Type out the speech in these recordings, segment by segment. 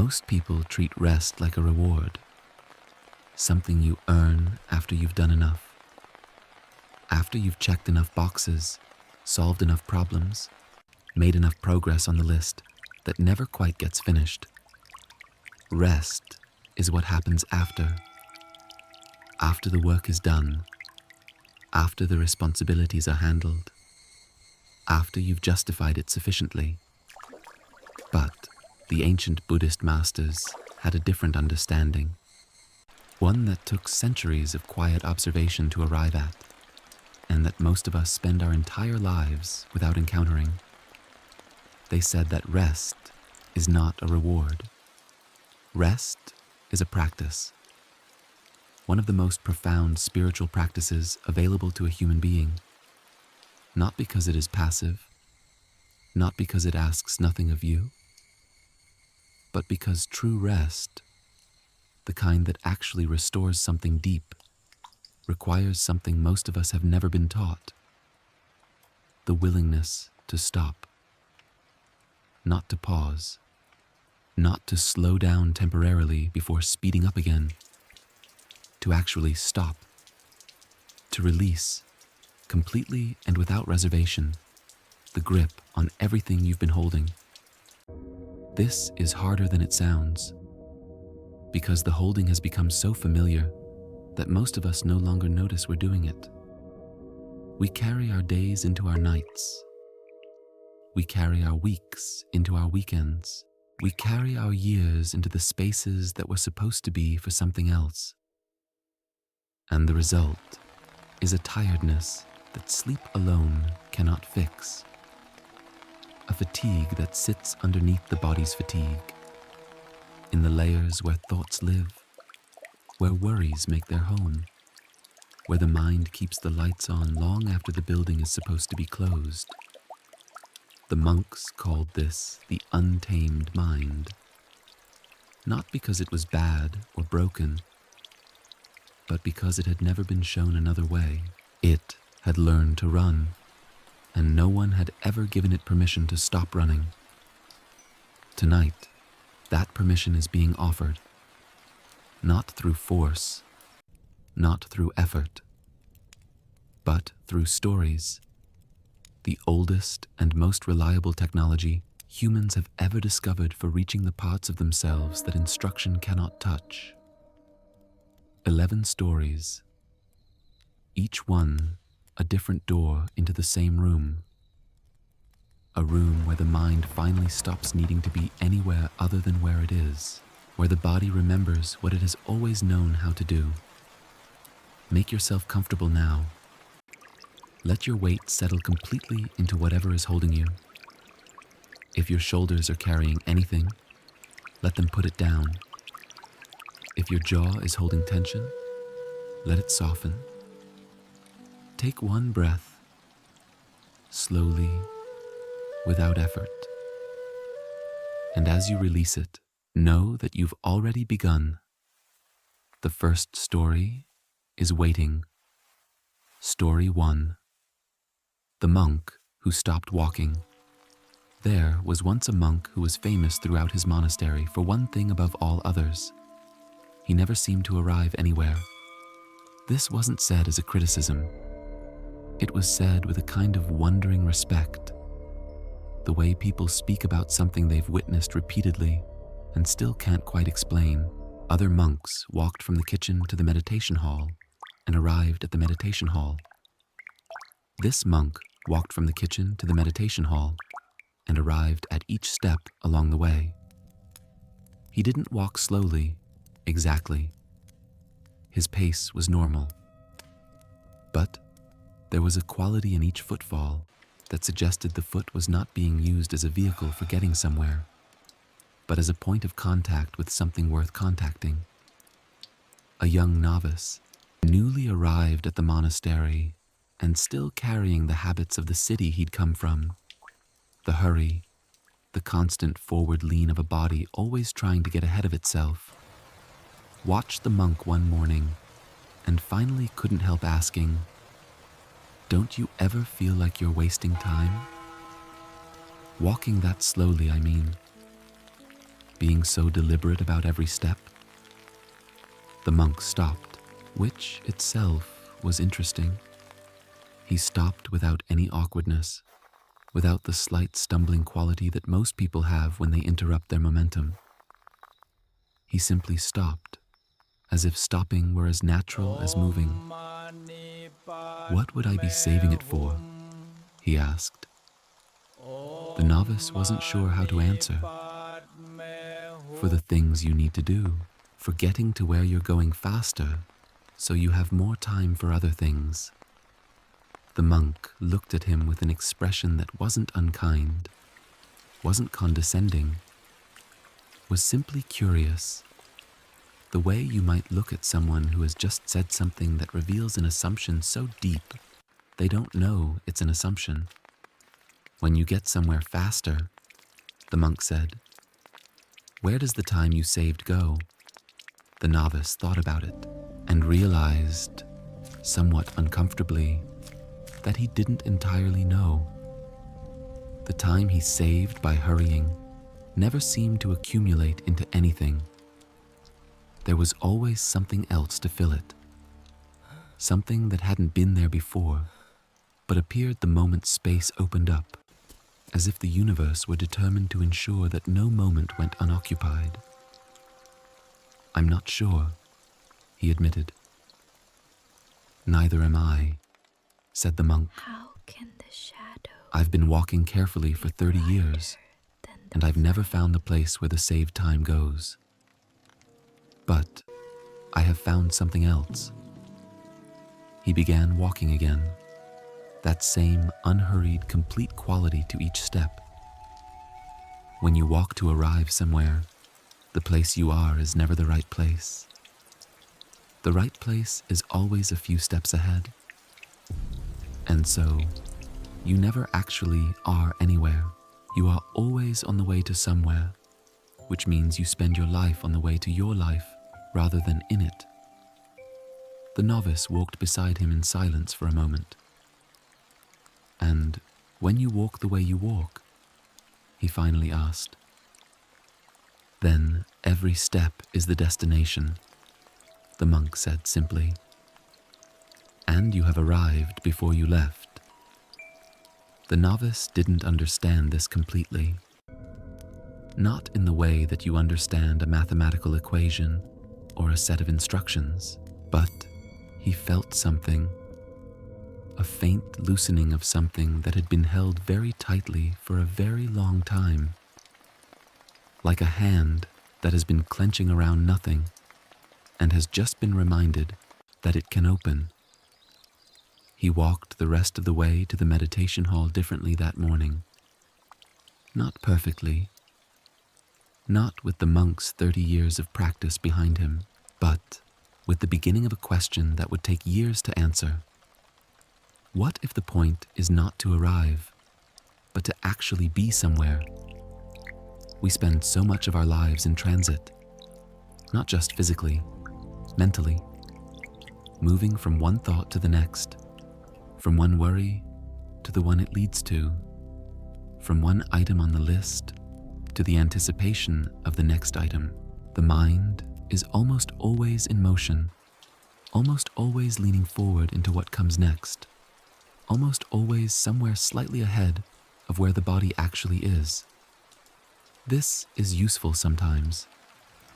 Most people treat rest like a reward, something you earn after you've done enough. After you've checked enough boxes, solved enough problems, made enough progress on the list that never quite gets finished. Rest is what happens after the work is done, after the responsibilities are handled, after you've justified it sufficiently. But the ancient Buddhist masters had a different understanding, one that took centuries of quiet observation to arrive at, and that most of us spend our entire lives without encountering. They said that rest is not a reward. Rest is a practice, one of the most profound spiritual practices available to a human being, not because it is passive, not because it asks nothing of you, but because true rest, the kind that actually restores something deep, requires something most of us have never been taught: the willingness to stop, not to pause, not to slow down temporarily before speeding up again, to actually stop, to release, completely and without reservation, the grip on everything you've been holding. This is harder than it sounds, because the holding has become so familiar that most of us no longer notice we're doing it. We carry our days into our nights. We carry our weeks into our weekends. We carry our years into the spaces that were supposed to be for something else. And the result is a tiredness that sleep alone cannot fix. A fatigue that sits underneath the body's fatigue, in the layers where thoughts live, where worries make their home, where the mind keeps the lights on long after the building is supposed to be closed. The monks called this the untamed mind, not because it was bad or broken, but because it had never been shown another way. It had learned to run, and no one had ever given it permission to stop running. Tonight, that permission is being offered, not through force, not through effort, but through stories, the oldest and most reliable technology humans have ever discovered for reaching the parts of themselves that instruction cannot touch. 11 stories, each one a different door into the same room. A room where the mind finally stops needing to be anywhere other than where it is, where the body remembers what it has always known how to do. Make yourself comfortable now. Let your weight settle completely into whatever is holding you. If your shoulders are carrying anything, let them put it down. If your jaw is holding tension, let it soften. Take one breath, slowly, without effort. And as you release it, know that you've already begun. The first story is waiting. Story 1. The monk who stopped walking. There was once a monk who was famous throughout his monastery for one thing above all others. He never seemed to arrive anywhere. This wasn't said as a criticism. It was said with a kind of wondering respect, the way people speak about something they've witnessed repeatedly and still can't quite explain. Other monks walked from the kitchen to the meditation hall and arrived at the meditation hall. This monk walked from the kitchen to the meditation hall and arrived at each step along the way. He didn't walk slowly, exactly. His pace was normal. But there was a quality in each footfall that suggested the foot was not being used as a vehicle for getting somewhere, but as a point of contact with something worth contacting. A young novice, newly arrived at the monastery and still carrying the habits of the city he'd come from, the hurry, the constant forward lean of a body always trying to get ahead of itself, watched the monk one morning and finally couldn't help asking, "Don't you ever feel like you're wasting time? Walking that slowly, I mean." being so deliberate about every step? The monk stopped, which itself was interesting. He stopped without any awkwardness, without the slight stumbling quality that most people have when they interrupt their momentum. He simply stopped, as if stopping were as natural as moving. "What would I be saving it for?" he asked. The novice wasn't sure how to answer. "For the things you need to do, for getting to where you're going faster, so you have more time for other things." The monk looked at him with an expression that wasn't unkind, wasn't condescending, was simply curious. The way you might look at someone who has just said something that reveals an assumption so deep they don't know it's an assumption. "When you get somewhere faster," the monk said, "where does the time you saved go?" The novice thought about it and realized, somewhat uncomfortably, that he didn't entirely know. The time he saved by hurrying never seemed to accumulate into anything. There was always something else to fill it, something that hadn't been there before, but appeared the moment space opened up, as if the universe were determined to ensure that no moment went unoccupied. "I'm not sure," he admitted. "Neither am I," said the monk. How can the shadow "I've been walking carefully for 30 years, and I've never found the place where the saved time goes. But I have found something else." He began walking again, that same unhurried, complete quality to each step. When you walk to arrive somewhere, the place you are is never the right place. The right place is always a few steps ahead. And so, you never actually are anywhere. You are always on the way to somewhere, which means you spend your life on the way to your life rather than in it. The novice walked beside him in silence for a moment. "And when you walk the way you walk," he finally asked, "then every step is the destination," the monk said simply. "And you have arrived before you left." The novice didn't understand this completely. Not in the way that you understand a mathematical equation or a set of instructions, but he felt something, a faint loosening of something that had been held very tightly for a very long time, like a hand that has been clenching around nothing and has just been reminded that it can open. He walked the rest of the way to the meditation hall differently that morning. Not perfectly, not with the monk's 30 years of practice behind him, but with the beginning of a question that would take years to answer. What if the point is not to arrive, but to actually be somewhere? We spend so much of our lives in transit, not just physically, mentally, moving from one thought to the next, from one worry to the one it leads to, from one item on the list to the anticipation of the next item. The mind is almost always in motion, almost always leaning forward into what comes next, almost always somewhere slightly ahead of where the body actually is. This is useful sometimes.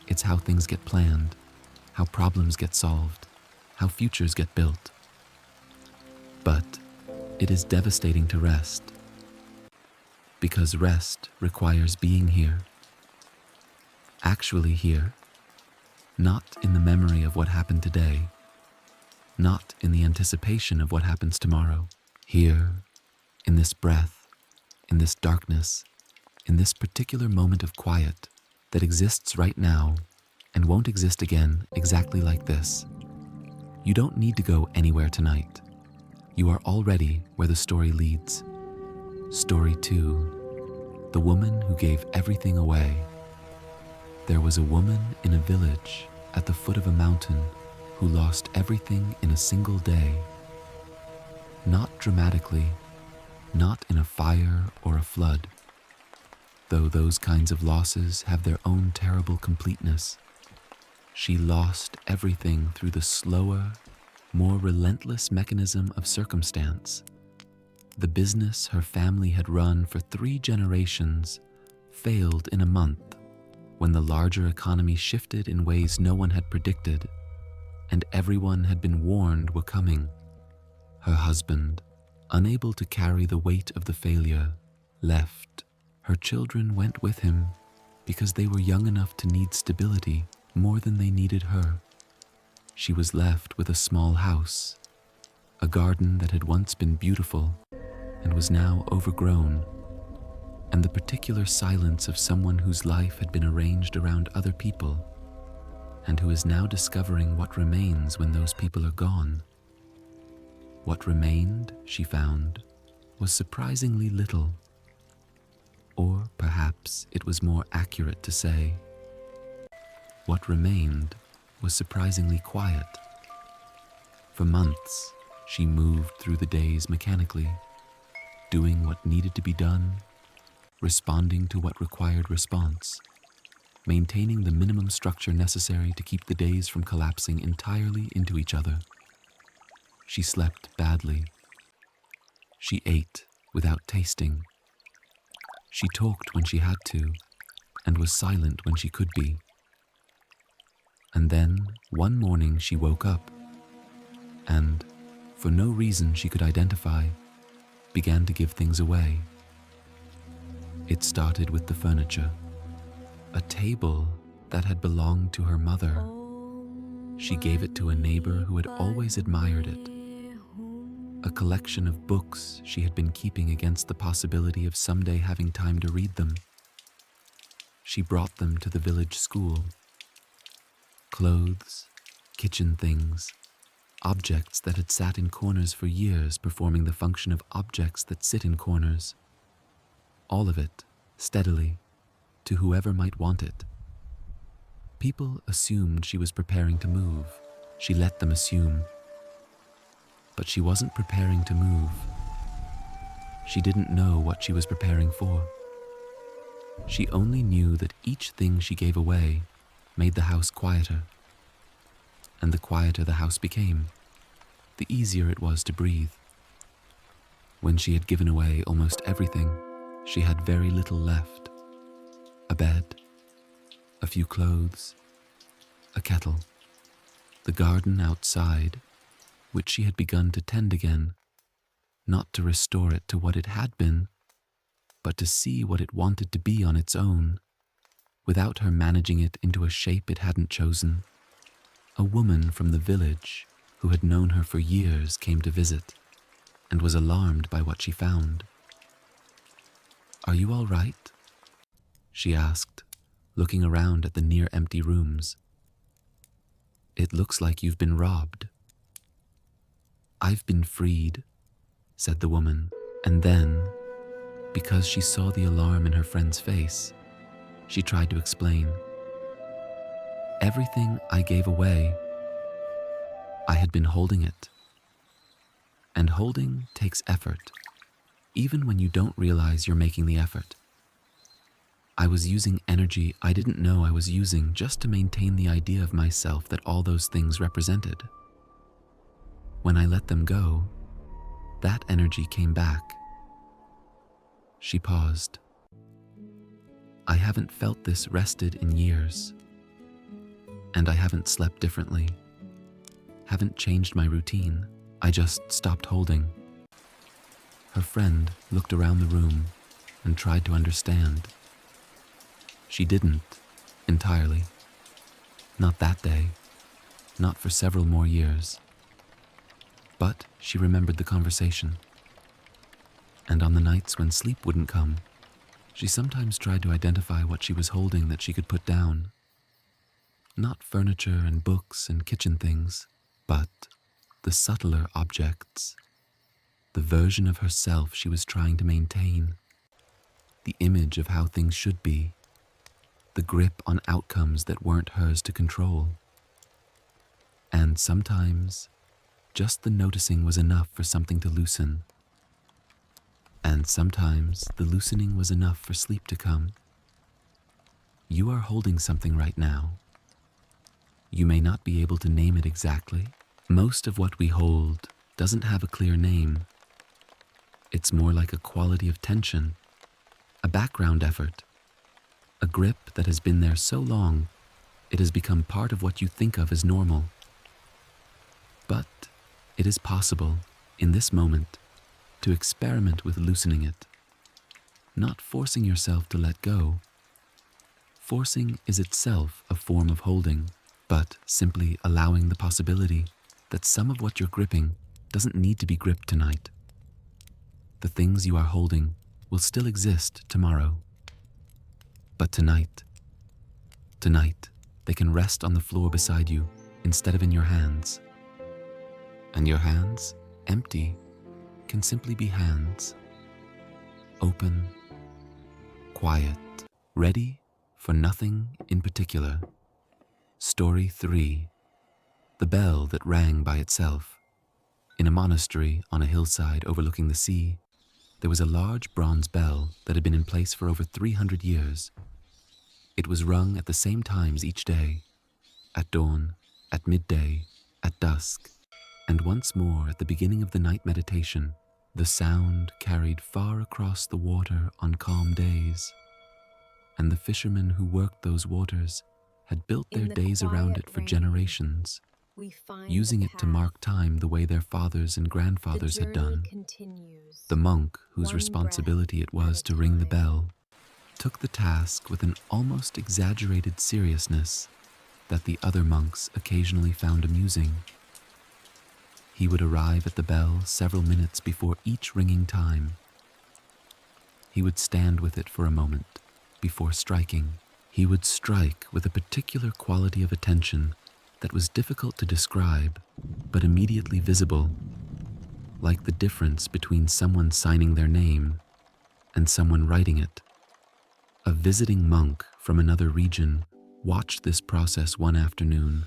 It's how things get planned, how problems get solved, how futures get built. But it is devastating to rest, because rest requires being here, actually here, not in the memory of what happened today, not in the anticipation of what happens tomorrow. Here, in this breath, in this darkness, in this particular moment of quiet that exists right now and won't exist again exactly like this. You don't need to go anywhere tonight. You are already where the story leads. Story 2, the woman who gave everything away. There was a woman in a village at the foot of a mountain who lost everything in a single day. Not dramatically, not in a fire or a flood. though those kinds of losses have their own terrible completeness. She lost everything through the slower, more relentless mechanism of circumstance. The business her family had run for 3 generations failed in a month when the larger economy shifted in ways no one had predicted, and everyone had been warned were coming. Her husband, unable to carry the weight of the failure, left. Her children went with him because they were young enough to need stability more than they needed her. She was left with a small house, a garden that had once been beautiful and was now overgrown, and the particular silence of someone whose life had been arranged around other people and who is now discovering what remains when those people are gone. What remained, she found, was surprisingly little. Or perhaps it was more accurate to say, what remained was surprisingly quiet. For months, she moved through the days mechanically, doing what needed to be done, responding to what required response, maintaining the minimum structure necessary to keep the days from collapsing entirely into each other. She slept badly. She ate without tasting. She talked when she had to, and was silent when she could be. And then, one morning she woke up, and, for no reason she could identify, began to give things away. It started with the furniture, a table that had belonged to her mother. She gave it to a neighbor who had always admired it. A collection of books she had been keeping against the possibility of someday having time to read them. She brought them to the village school. Clothes, kitchen things, objects that had sat in corners for years performing the function of objects that sit in corners. All of it, steadily, to whoever might want it. People assumed she was preparing to move. She let them assume. But she wasn't preparing to move. She didn't know what she was preparing for. She only knew that each thing she gave away made the house quieter. And the quieter the house became, the easier it was to breathe. When she had given away almost everything, she had very little left. A bed, a few clothes, a kettle, the garden outside, which she had begun to tend again, not to restore it to what it had been, but to see what it wanted to be on its own, without her managing it into a shape it hadn't chosen. A woman from the village who had known her for years came to visit, and was alarmed by what she found. "Are you all right?" she asked, looking around at the near-empty rooms. "It looks like you've been robbed." "I've been freed," said the woman, and then, because she saw the alarm in her friend's face, she tried to explain. "Everything I gave away, I had been holding it. And holding takes effort, even when you don't realize you're making the effort. I was using energy I didn't know I was using just to maintain the idea of myself that all those things represented. When I let them go, that energy came back." She paused. "I haven't felt this rested in years. And I haven't slept differently. Haven't changed my routine. I just stopped holding." Her friend looked around the room and tried to understand. She didn't, entirely. Not that day. Not for several more years. But she remembered the conversation. And on the nights when sleep wouldn't come, she sometimes tried to identify what she was holding that she could put down. Not furniture and books and kitchen things, but the subtler objects. The version of herself she was trying to maintain. The image of how things should be. The grip on outcomes that weren't hers to control. And sometimes, just the noticing was enough for something to loosen. And sometimes the loosening was enough for sleep to come. You are holding something right now. You may not be able to name it exactly. Most of what we hold doesn't have a clear name. It's more like a quality of tension, a background effort, a grip that has been there so long it has become part of what you think of as normal. But it is possible, in this moment, to experiment with loosening it, not forcing yourself to let go. Forcing is itself a form of holding, but simply allowing the possibility that some of what you're gripping doesn't need to be gripped tonight. The things you are holding will still exist tomorrow. But tonight, they can rest on the floor beside you instead of in your hands. And your hands, empty, can simply be hands. Open, quiet, ready for nothing in particular. Story 3. The bell that rang by itself. In a monastery on a hillside overlooking the sea, there was a large bronze bell that had been in place for over 300 years. It was rung at the same times each day, at dawn, at midday, at dusk, and once more at the beginning of the night meditation. The sound carried far across the water on calm days, and the fishermen who worked those waters had built their days around it for generations, using it to mark time the way their fathers and grandfathers had done. The monk, whose responsibility it was to ring the bell, took the task with an almost exaggerated seriousness that the other monks occasionally found amusing. He would arrive at the bell several minutes before each ringing time. He would stand with it for a moment before striking. He would strike with a particular quality of attention that was difficult to describe, but immediately visible, like the difference between someone signing their name and someone writing it. A visiting monk from another region watched this process one afternoon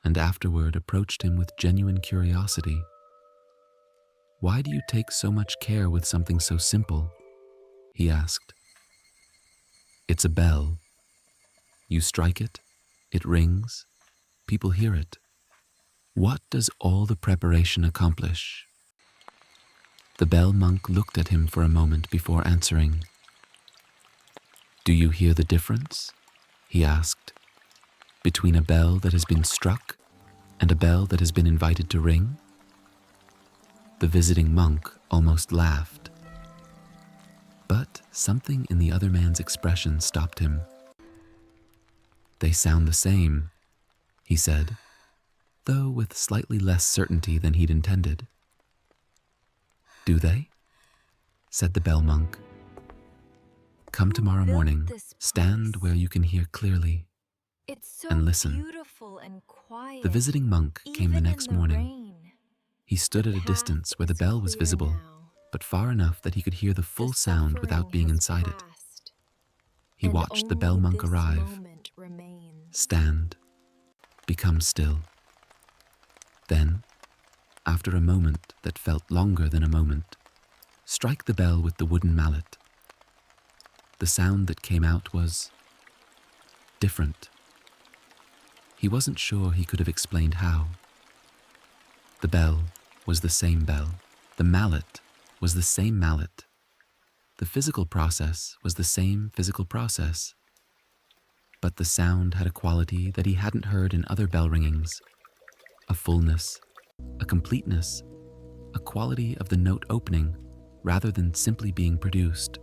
and afterward approached him with genuine curiosity. "Why do you take so much care with something so simple?" he asked. "It's a bell. You strike it, it rings, people hear it. What does all the preparation accomplish?" The bell monk looked at him for a moment before answering. "Do you hear the difference?" he asked, "between a bell that has been struck and a bell that has been invited to ring?" The visiting monk almost laughed, but something in the other man's expression stopped him. "They sound the same," he said, though with slightly less certainty than he'd intended. "Do they?" said the bell monk. "Come tomorrow morning, stand where you can hear clearly, and listen." The visiting monk came the next morning. He stood at a distance where the bell was visible, but far enough that he could hear the full sound without being inside it. He watched the bell monk arrive, stand, become still. Then, after a moment that felt longer than a moment, strike the bell with the wooden mallet. The sound that came out was different. He wasn't sure he could have explained how. The bell was the same bell. The mallet was the same mallet. The physical process was the same physical process. But the sound had a quality that he hadn't heard in other bell ringings. A fullness, a completeness, a quality of the note opening rather than simply being produced.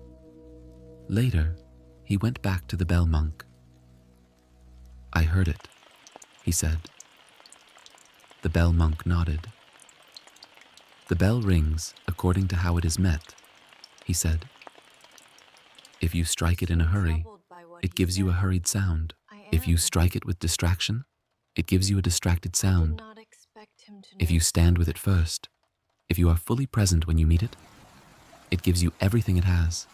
Later, he went back to the bell monk. "I heard it," he said. The bell monk nodded. "The bell rings according to how it is met," he said. "If you strike it in a hurry, it gives you a hurried sound. If you strike it with distraction, it gives you a distracted sound. If you stand with it first, if you are fully present when you meet it, it gives you everything it has."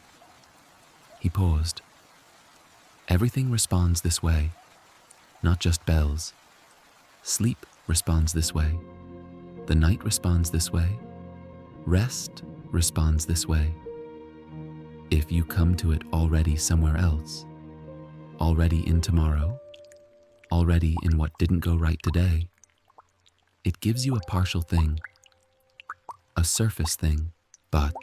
He paused. "Everything responds this way, not just bells. Sleep responds this way. The night responds this way. Rest responds this way. If you come to it already somewhere else, already in tomorrow, already in what didn't go right today. It gives you a partial thing, a surface thing, but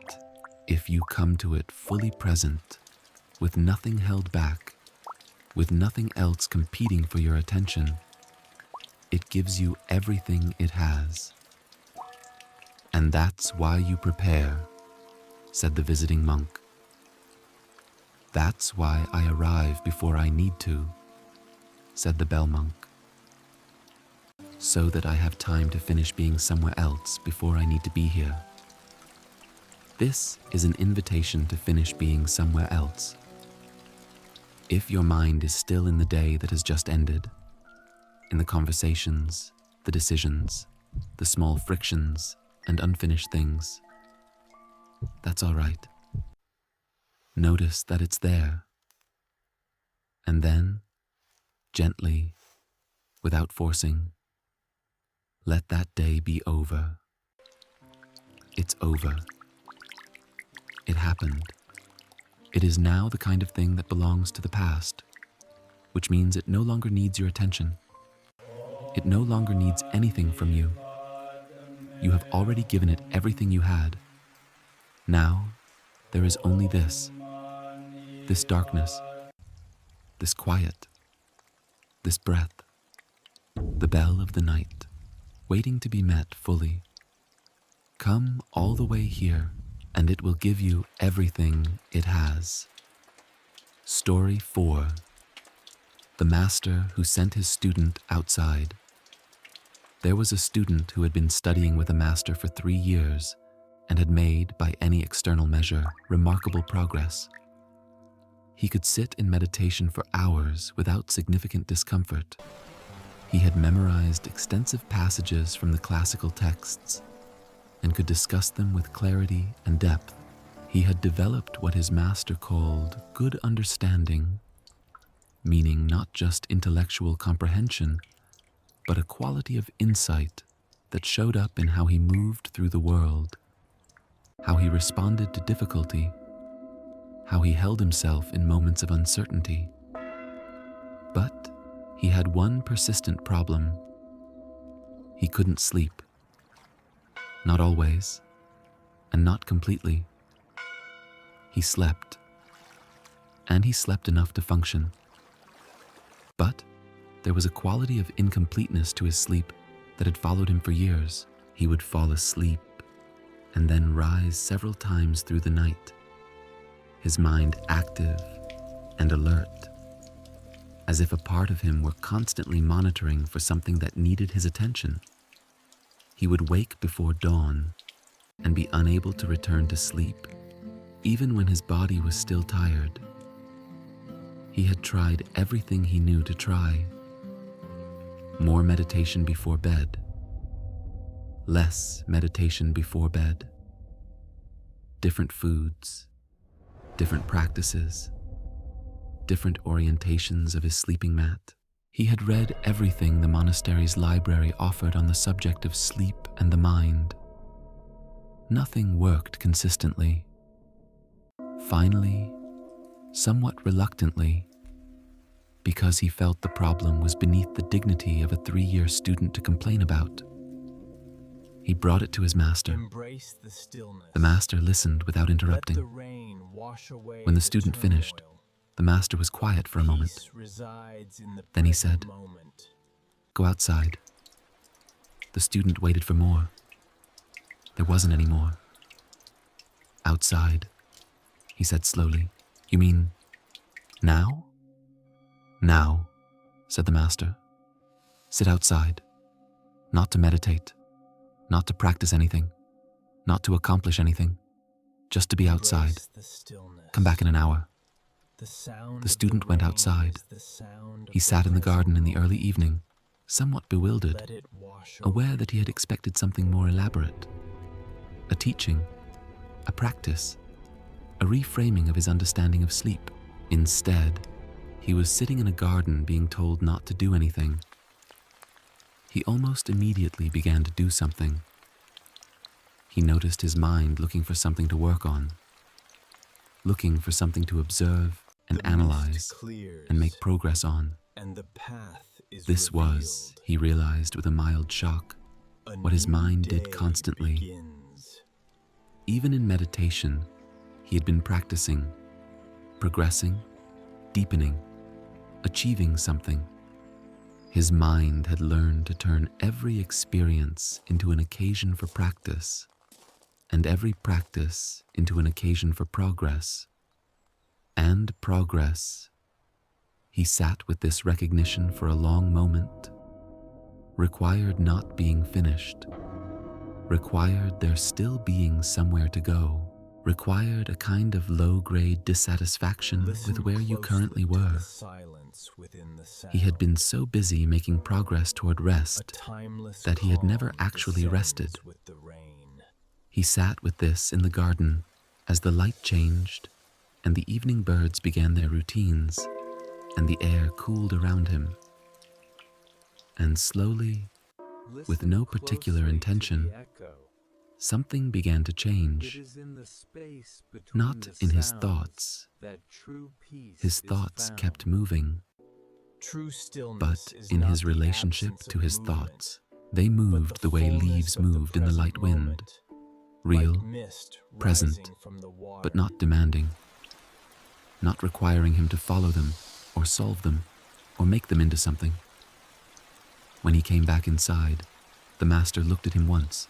if you come to it fully present, with nothing held back, with nothing else competing for your attention, it gives you everything it has. And that's why you prepare, said the visiting monk. That's why I arrive before I need to, said the bell monk. So that I have time to finish being somewhere else before I need to be here. This is an invitation to finish being somewhere else. If your mind is still in the day that has just ended, in the conversations, the decisions, the small frictions and unfinished things, that's all right. Notice that it's there. And then, gently, without forcing, let that day be over. It's over. It happened. It is now the kind of thing that belongs to the past, which means it no longer needs your attention. It no longer needs anything from you. You have already given it everything you had. Now, there is only this darkness, this quiet, this breath, the bell of the night, waiting to be met fully. Come all the way here, and it will give you everything it has. Story 4. The master who sent his student outside. There was a student who had been studying with a master for 3 years and had made, by any external measure, remarkable progress. He could sit in meditation for hours without significant discomfort. He had memorized extensive passages from the classical texts and could discuss them with clarity and depth. He had developed what his master called good understanding, meaning not just intellectual comprehension, but a quality of insight that showed up in how he moved through the world, how he responded to difficulty, how he held himself in moments of uncertainty. But he had one persistent problem. He couldn't sleep. Not always, and not completely. He slept, and he slept enough to function. But there was a quality of incompleteness to his sleep that had followed him for years. He would fall asleep and then rise several times through the night, his mind active and alert, as if a part of him were constantly monitoring for something that needed his attention. He would wake before dawn and be unable to return to sleep, even when his body was still tired. He had tried everything he knew to try. More meditation before bed, less meditation before bed, different foods, different practices, different orientations of his sleeping mat. He had read everything the monastery's library offered on the subject of sleep and the mind. Nothing worked consistently. Finally, somewhat reluctantly, because he felt the problem was beneath the dignity of a 3-year student to complain about, he brought it to his master. Embrace the stillness. The master listened without interrupting. Let the rain wash away When the student finished, the master was quiet for a moment. Peace resides in the Then he present said, moment. "Go outside." The student waited for more. There wasn't any more. "Outside," he said slowly. "You mean now?" "Now," said the master. "Sit outside. Not to meditate, not to practice anything, not to accomplish anything, just to be outside. Embrace the stillness. Come back in an hour." The sound The of student went rain outside. is the sound of He sat in the present garden in the moment. early evening, somewhat bewildered, Let it wash aware away. that he had expected something more elaborate. A teaching, a practice, a reframing of his understanding of sleep. Instead, he was sitting in a garden being told not to do anything. He almost immediately began to do something. He noticed his mind looking for something to work on, looking for something to observe and The mist analyze clears, and make progress on. and the path is This was, revealed. he realized with a mild shock, A what his new mind day did constantly. begins. Even in meditation, he had been practicing, progressing, deepening, achieving something. His mind had learned to turn every experience into an occasion for practice, and every practice into an occasion for progress. And progress. He sat with this recognition for a long moment, required not being finished, required there still being somewhere to go, required a kind of low-grade dissatisfaction Listen with where you closely currently to were. the silence within the sound. He had been so busy making progress toward A rest timeless that he had never calm actually descends rested. with the rain. He sat with this in the garden as the light changed and the evening birds began their routines and the air cooled around him. And slowly, with no particular intention, something began to change. Not in his thoughts. His thoughts kept moving, True stillness but is in not his the relationship absence to of his movement, thoughts. They but moved the way fullness leaves of the moved in the present light wind, moment, real, like mist present, rising from the water. but not demanding, not requiring him to follow them or solve them or make them into something. When he came back inside, the master looked at him once.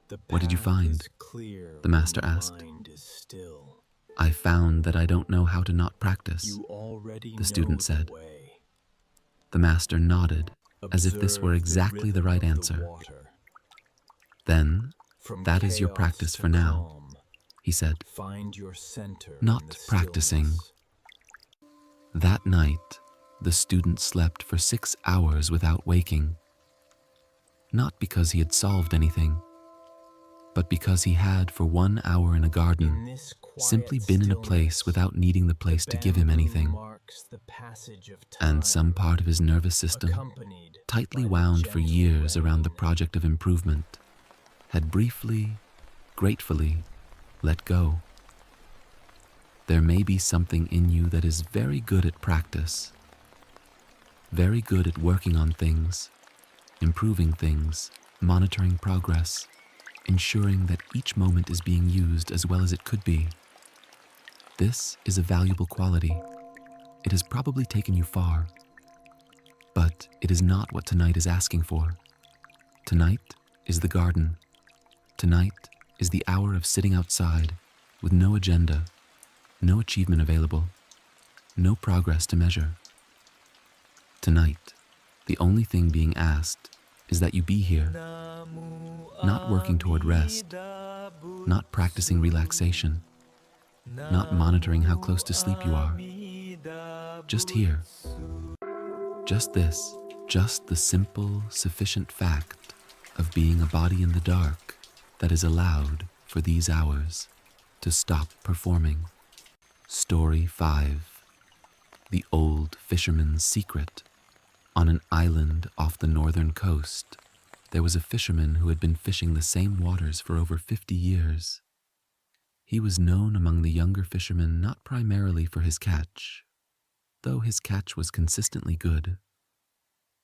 The "What did you path find?" is clear the master when the asked. mind is still. "I found that I don't know how to not practice," You already the student know said. the way. The master nodded, as if this were Observe exactly the rhythm right of the answer. water. "Then, From that is your chaos practice to for now," calm, he said. find your center Not in the practicing. stillness. That night, the student slept for 6 hours without waking. Not because he had solved anything, but because he had for 1 hour in a In garden this quiet simply been in a place stillness, without needing the place the to give him bamboo anything, marks the passage of time, and some part of his nervous system, accompanied tightly by the wound for gentle years around the rain. project of improvement, had briefly, gratefully let go. There may be something in you that is very good at practice, very good at working on things, improving things, monitoring progress, ensuring that each moment is being used as well as it could be. This is a valuable quality. It has probably taken you far, but it is not what tonight is asking for. Tonight is the garden. Tonight is the hour of sitting outside with no agenda, no achievement available, no progress to measure. Tonight, the only thing being asked is that you be here, not working toward rest, not practicing relaxation, not monitoring how close to sleep you are. Just here. Just this, just the simple, sufficient fact of being a body in the dark that is allowed for these hours to stop performing. Story 5. The Old Fisherman's Secret. On an island off the northern coast, there was a fisherman who had been fishing the same waters for over 50 years. He was known among the younger fishermen not primarily for his catch, though his catch was consistently good,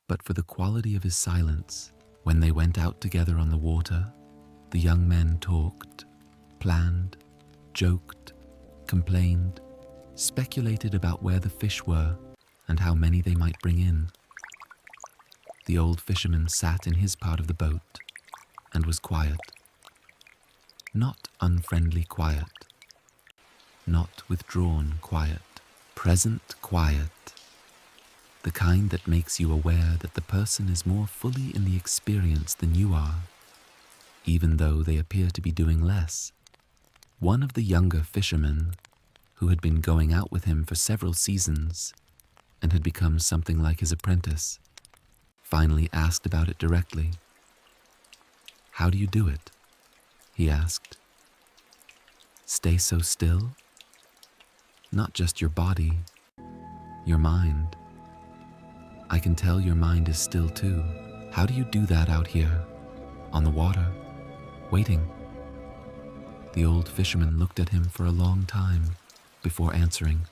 but for the quality of his silence. When they went out together on the water, the young men talked, planned, joked, complained, speculated about where the fish were and how many they might bring in. The old fisherman sat in his part of the boat and was quiet. Not unfriendly quiet, not withdrawn quiet, present quiet, the kind that makes you aware that the person is more fully in the experience than you are, even though they appear to be doing less. One of the younger fishermen, who had been going out with him for several seasons and had become something like his apprentice, finally asked about it directly. "How do you do it?" he asked. "Stay so still? Not just your body, your mind. I can tell your mind is still too. How do you do that out here, on the water, waiting?" The old fisherman looked at him for a long time before answering.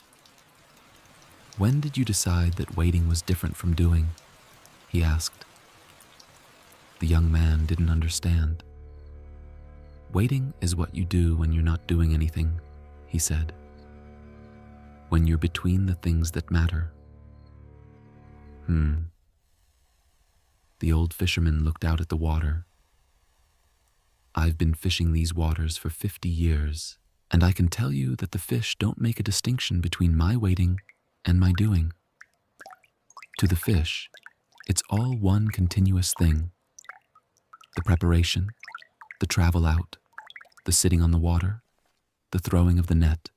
When did you decide that waiting was different from doing? He asked. The young man didn't understand. Waiting is what you do when you're not doing anything, he said. When you're between the things that matter. The old fisherman looked out at the water. I've been fishing these waters for 50 years, and I can tell you that the fish don't make a distinction between my waiting and my doing. To the fish, it's all one continuous thing. The preparation, the travel out, the sitting on the water, the throwing of the net,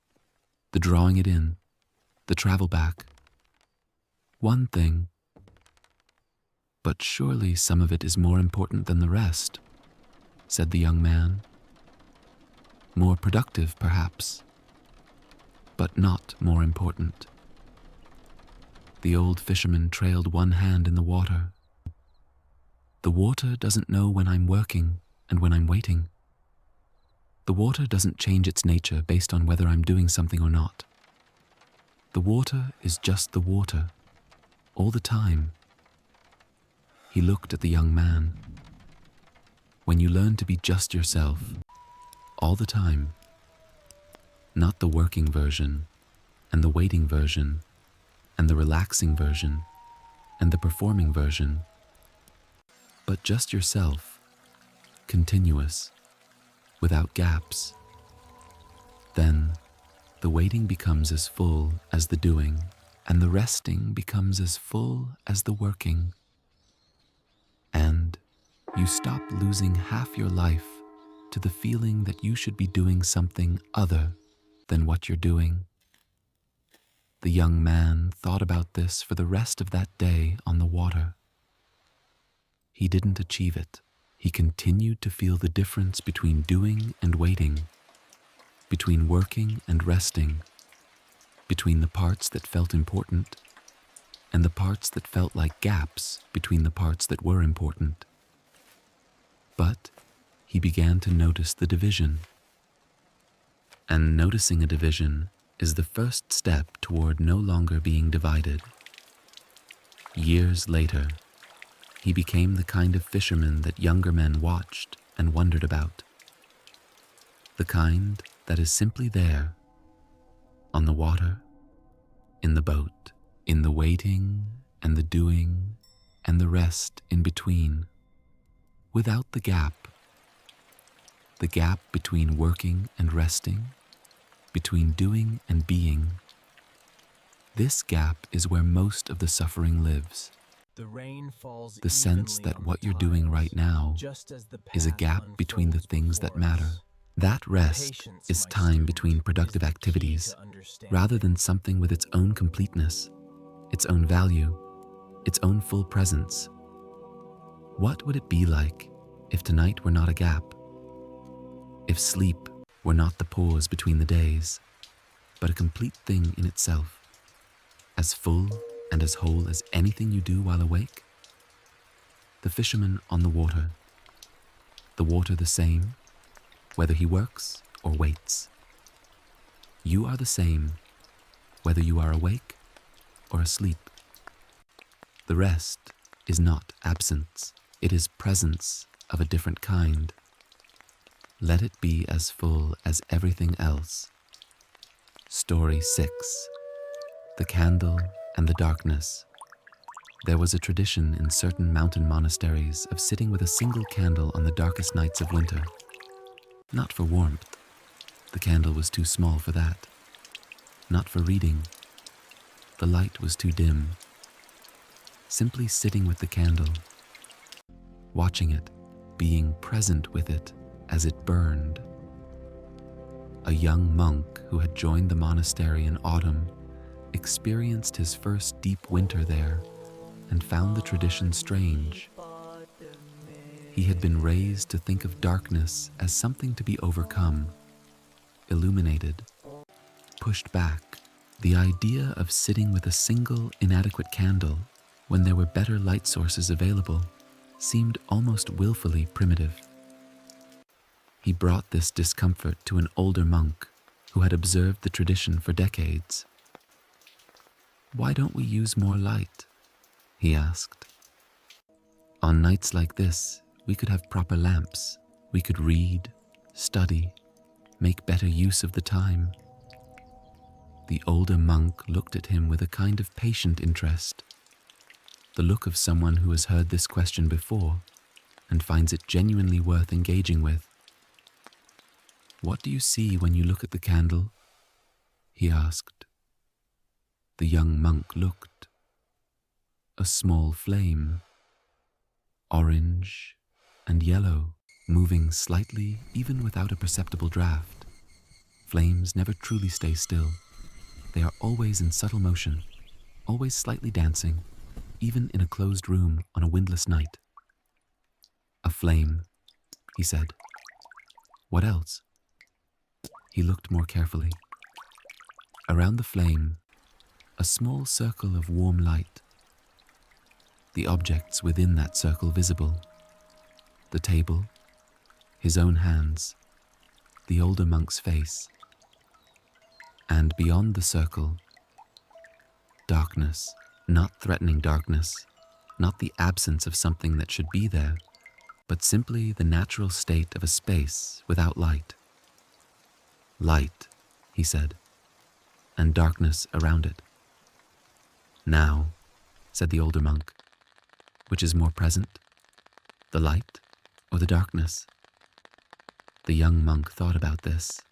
the drawing it in, the travel back. One thing. But surely some of it is more important than the rest, said the young man. More productive, perhaps, but not more important. The old fisherman trailed one hand in the water. The water doesn't know when I'm working and when I'm waiting. The water doesn't change its nature based on whether I'm doing something or not. The water is just the water, all the time. He looked at the young man. When you learn to be just yourself, all the time, not the working version, and the waiting version, and the relaxing version, and the performing version, but just yourself, continuous, without gaps, then the waiting becomes as full as the doing, and the resting becomes as full as the working. And you stop losing half your life to the feeling that you should be doing something other than what you're doing. The young man thought about this for the rest of that day on the water. He didn't achieve it. He continued to feel the difference between doing and waiting, between working and resting, between the parts that felt important and the parts that felt like gaps between the parts that were important. But he began to notice the division. And noticing a division is the first step toward no longer being divided. Years later, he became the kind of fisherman that younger men watched and wondered about. The kind that is simply there, on the water, in the boat, in the waiting and the doing and the rest in between, without the gap between working and resting, between doing and being. This gap is where most of the suffering lives. The rain falls The sense evenly that on what the you're doing right tiles, now just as the is a path gap between the unfolds things that before matter. us. That rest Patience, is my time student, between is productive the key activities, to understanding. rather than something with its own completeness, its own value, its own full presence. What would it be like if tonight were not a gap? If sleep were not the pause between the days, but a complete thing in itself, as full and as whole as anything you do while awake? The fisherman on the water the same, whether he works or waits. You are the same, whether you are awake or asleep. The rest is not absence, it is presence of a different kind. Let it be as full as everything else. Story 6. The Candle and the Darkness. There was a tradition in certain mountain monasteries of sitting with a single candle on the darkest nights of winter. Not for warmth. The candle was too small for that. Not for reading. The light was too dim. Simply sitting with the candle, watching it, being present with it as it burned. A young monk who had joined the monastery in autumn experienced his first deep winter there and found the tradition strange. He had been raised to think of darkness as something to be overcome, illuminated, pushed back. The idea of sitting with a single inadequate candle when there were better light sources available seemed almost willfully primitive. He brought this discomfort to an older monk who had observed the tradition for decades. "Why don't we use more light?" he asked. "On nights like this, we could have proper lamps. We could read, study, make better use of the time." The older monk looked at him with a kind of patient interest, the look of someone who has heard this question before and finds it genuinely worth engaging with. "What do you see when you look at the candle?" he asked. The young monk looked. A small flame, orange and yellow, moving slightly even without a perceptible draft. Flames never truly stay still. They are always in subtle motion, always slightly dancing, even in a closed room on a windless night. "A flame," he said. "What else?" He looked more carefully. Around the flame, a small circle of warm light. The objects within that circle visible. The table, his own hands, the older monk's face. And beyond the circle, darkness, not threatening darkness, not the absence of something that should be there, but simply the natural state of a space without light. "Light," he said, "and darkness around it." "Now," said the older monk, "which is more present, the light or the darkness?" The young monk thought about this.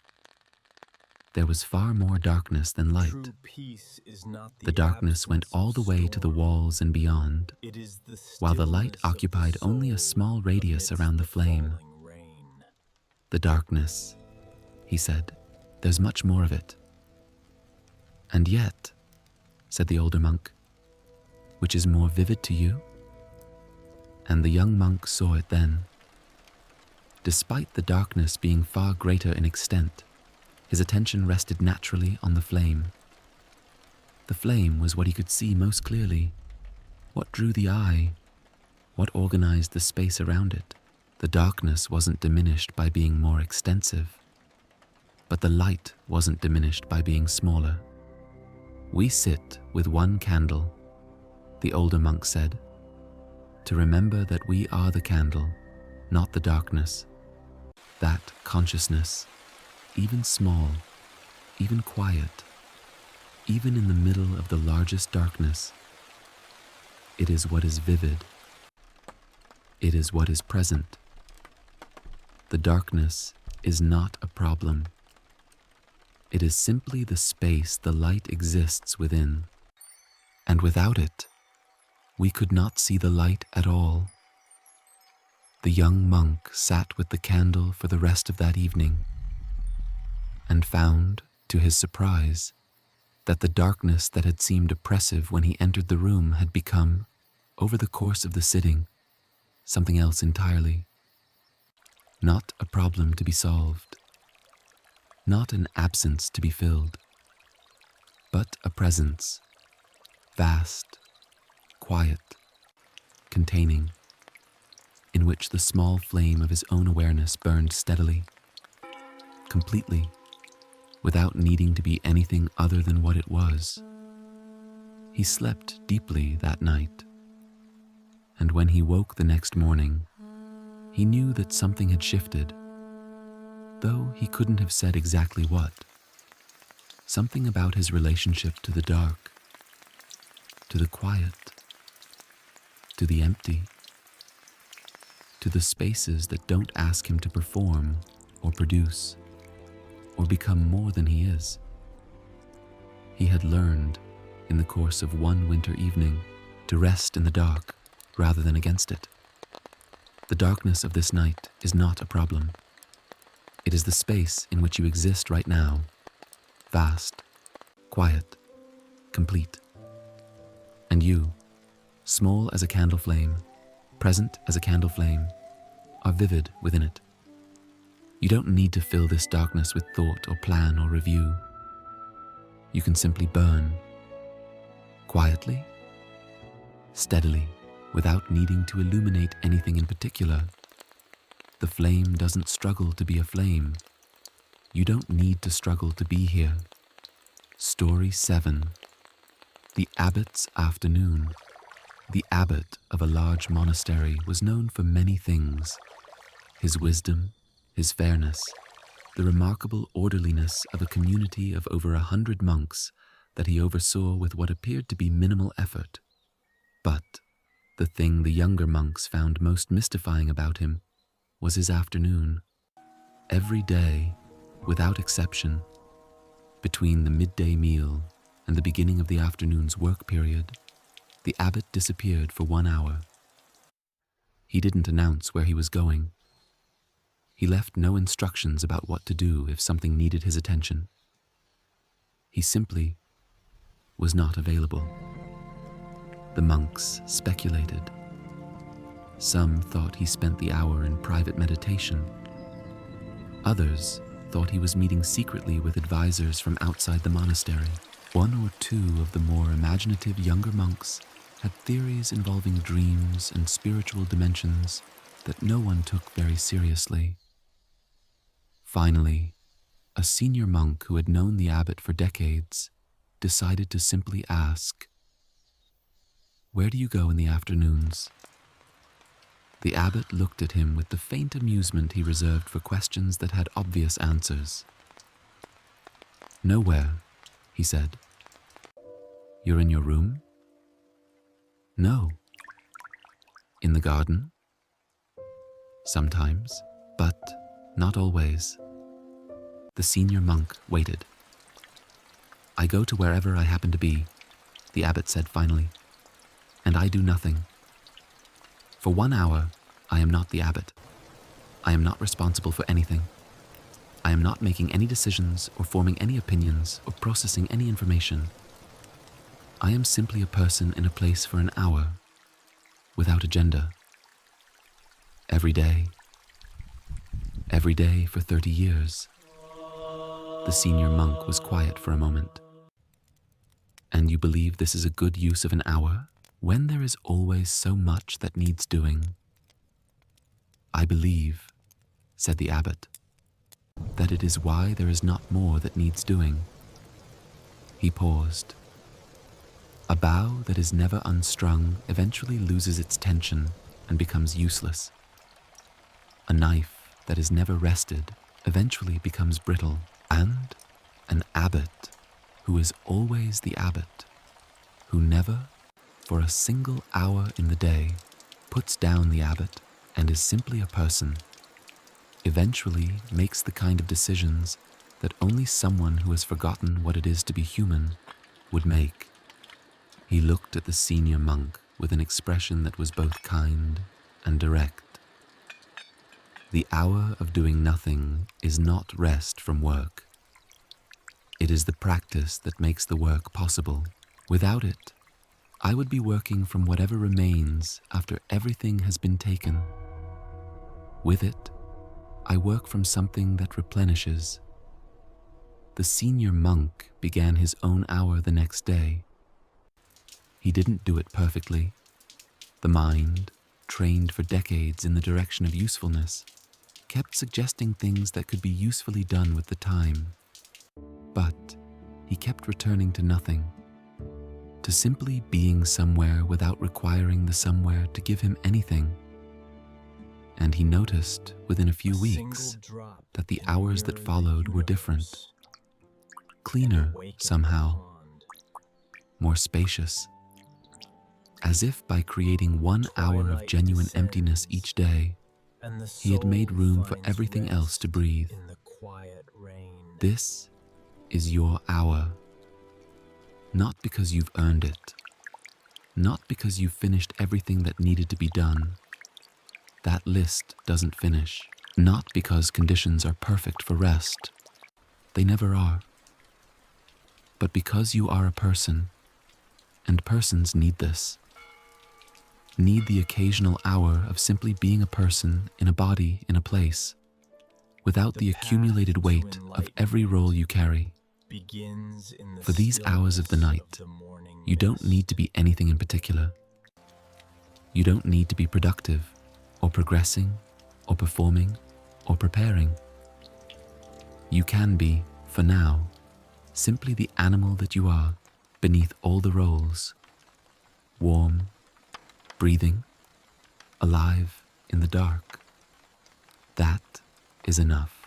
There was far more darkness than light. True peace is not The darkness went absence all of the way to the storm. walls and beyond, It is the while the light stillness of the occupied only a soul small radius amidst around the the flame. falling rain. "The darkness," he said, "there's much more of it." "And yet," said the older monk, "which is more vivid to you?" And the young monk saw it then. Despite the darkness being far greater in extent, his attention rested naturally on the flame. The flame was what he could see most clearly, what drew the eye, what organized the space around it. The darkness wasn't diminished by being more extensive, but the light wasn't diminished by being smaller. "We sit with one candle," the older monk said, "to remember that we are the candle, not the darkness. That consciousness, even small, even quiet, even in the middle of the largest darkness, it is what is vivid. It is what is present. The darkness is not a problem. It is simply the space the light exists within, and without it, we could not see the light at all." The young monk sat with the candle for the rest of that evening, and found, to his surprise, that the darkness that had seemed oppressive when he entered the room had become, over the course of the sitting, something else entirely. Not a problem to be solved, not an absence to be filled, but a presence, vast, quiet, containing, in which the small flame of his own awareness burned steadily, completely, without needing to be anything other than what it was. He slept deeply that night, and when he woke the next morning, he knew that something had shifted, though he couldn't have said exactly what. Something about his relationship to the dark, to the quiet, to the empty, to the spaces that don't ask him to perform or produce or become more than he is. He had learned, in the course of one winter evening, to rest in the dark rather than against it. The darkness of this night is not a problem. It is the space in which you exist right now, vast, quiet, complete. And you, small as a candle flame, present as a candle flame, are vivid within it. You don't need to fill this darkness with thought or plan or review. You can simply burn, quietly, steadily, without needing to illuminate anything in particular. The flame doesn't struggle to be a flame. You don't need to struggle to be here. Story 7. The abbot's afternoon. The abbot of a large monastery was known for many things: his wisdom, his fairness, the remarkable orderliness of a community of over 100 monks that he oversaw with what appeared to be minimal effort. But the thing the younger monks found most mystifying about him was his afternoon. Every day, without exception, between the midday meal and the beginning of the afternoon's work period, the abbot disappeared for 1 hour. He didn't announce where he was going. He left no instructions about what to do if something needed his attention. He simply was not available. The monks speculated. Some thought he spent the hour in private meditation. Others thought he was meeting secretly with advisors from outside the monastery. One or two of the more imaginative younger monks had theories involving dreams and spiritual dimensions that no one took very seriously. Finally, a senior monk who had known the abbot for decades decided to simply ask, "Where do you go in the afternoons?" The abbot looked at him with the faint amusement he reserved for questions that had obvious answers. "Nowhere," he said. "You're in your room?" "No." "In the garden?" "Sometimes, but not always." The senior monk waited. "I go to wherever I happen to be," the abbot said finally, "and I do nothing. For 1 hour, I am not the abbot. I am not responsible for anything. I am not making any decisions or forming any opinions or processing any information. I am simply a person in a place for an hour, without agenda. Every day for 30 years. The senior monk was quiet for a moment. "And you believe this is a good use of an hour, when there is always so much that needs doing?" "I believe," said the abbot, "that it is why there is not more that needs doing." He paused. "A bow that is never unstrung eventually loses its tension and becomes useless. A knife that is never rested eventually becomes brittle. And an abbot who is always the abbot, who never, for a single hour in the day, puts down the abbot and is simply a person, eventually makes the kind of decisions that only someone who has forgotten what it is to be human would make." He looked at the senior monk with an expression that was both kind and direct. The hour of doing nothing is not rest from work. It is the practice that makes the work possible. Without it, I would be working from whatever remains after everything has been taken. With it, I work from something that replenishes. The senior monk began his own hour the next day. He didn't do it perfectly. The mind, trained for decades in the direction of usefulness, kept suggesting things that could be usefully done with the time. But he kept returning to nothing, to simply being somewhere without requiring the somewhere to give him anything. And he noticed within a few weeks that the hours that followed were different, cleaner somehow, more spacious, as if by creating 1 hour of genuine emptiness each day, he had made room for everything else to breathe. This is your hour. Not because you've earned it. Not because you've finished everything that needed to be done. That list doesn't finish. Not because conditions are perfect for rest. They never are. But because you are a person, and persons need this. Need the occasional hour of simply being a person in a body in a place, without the accumulated weight of every role you carry. For these hours of the night, you don't need to be anything in particular. You don't need to be productive, or progressing, or performing, or preparing. You can be, for now, simply the animal that you are, beneath all the roles, warm, breathing, alive in the dark. That is enough.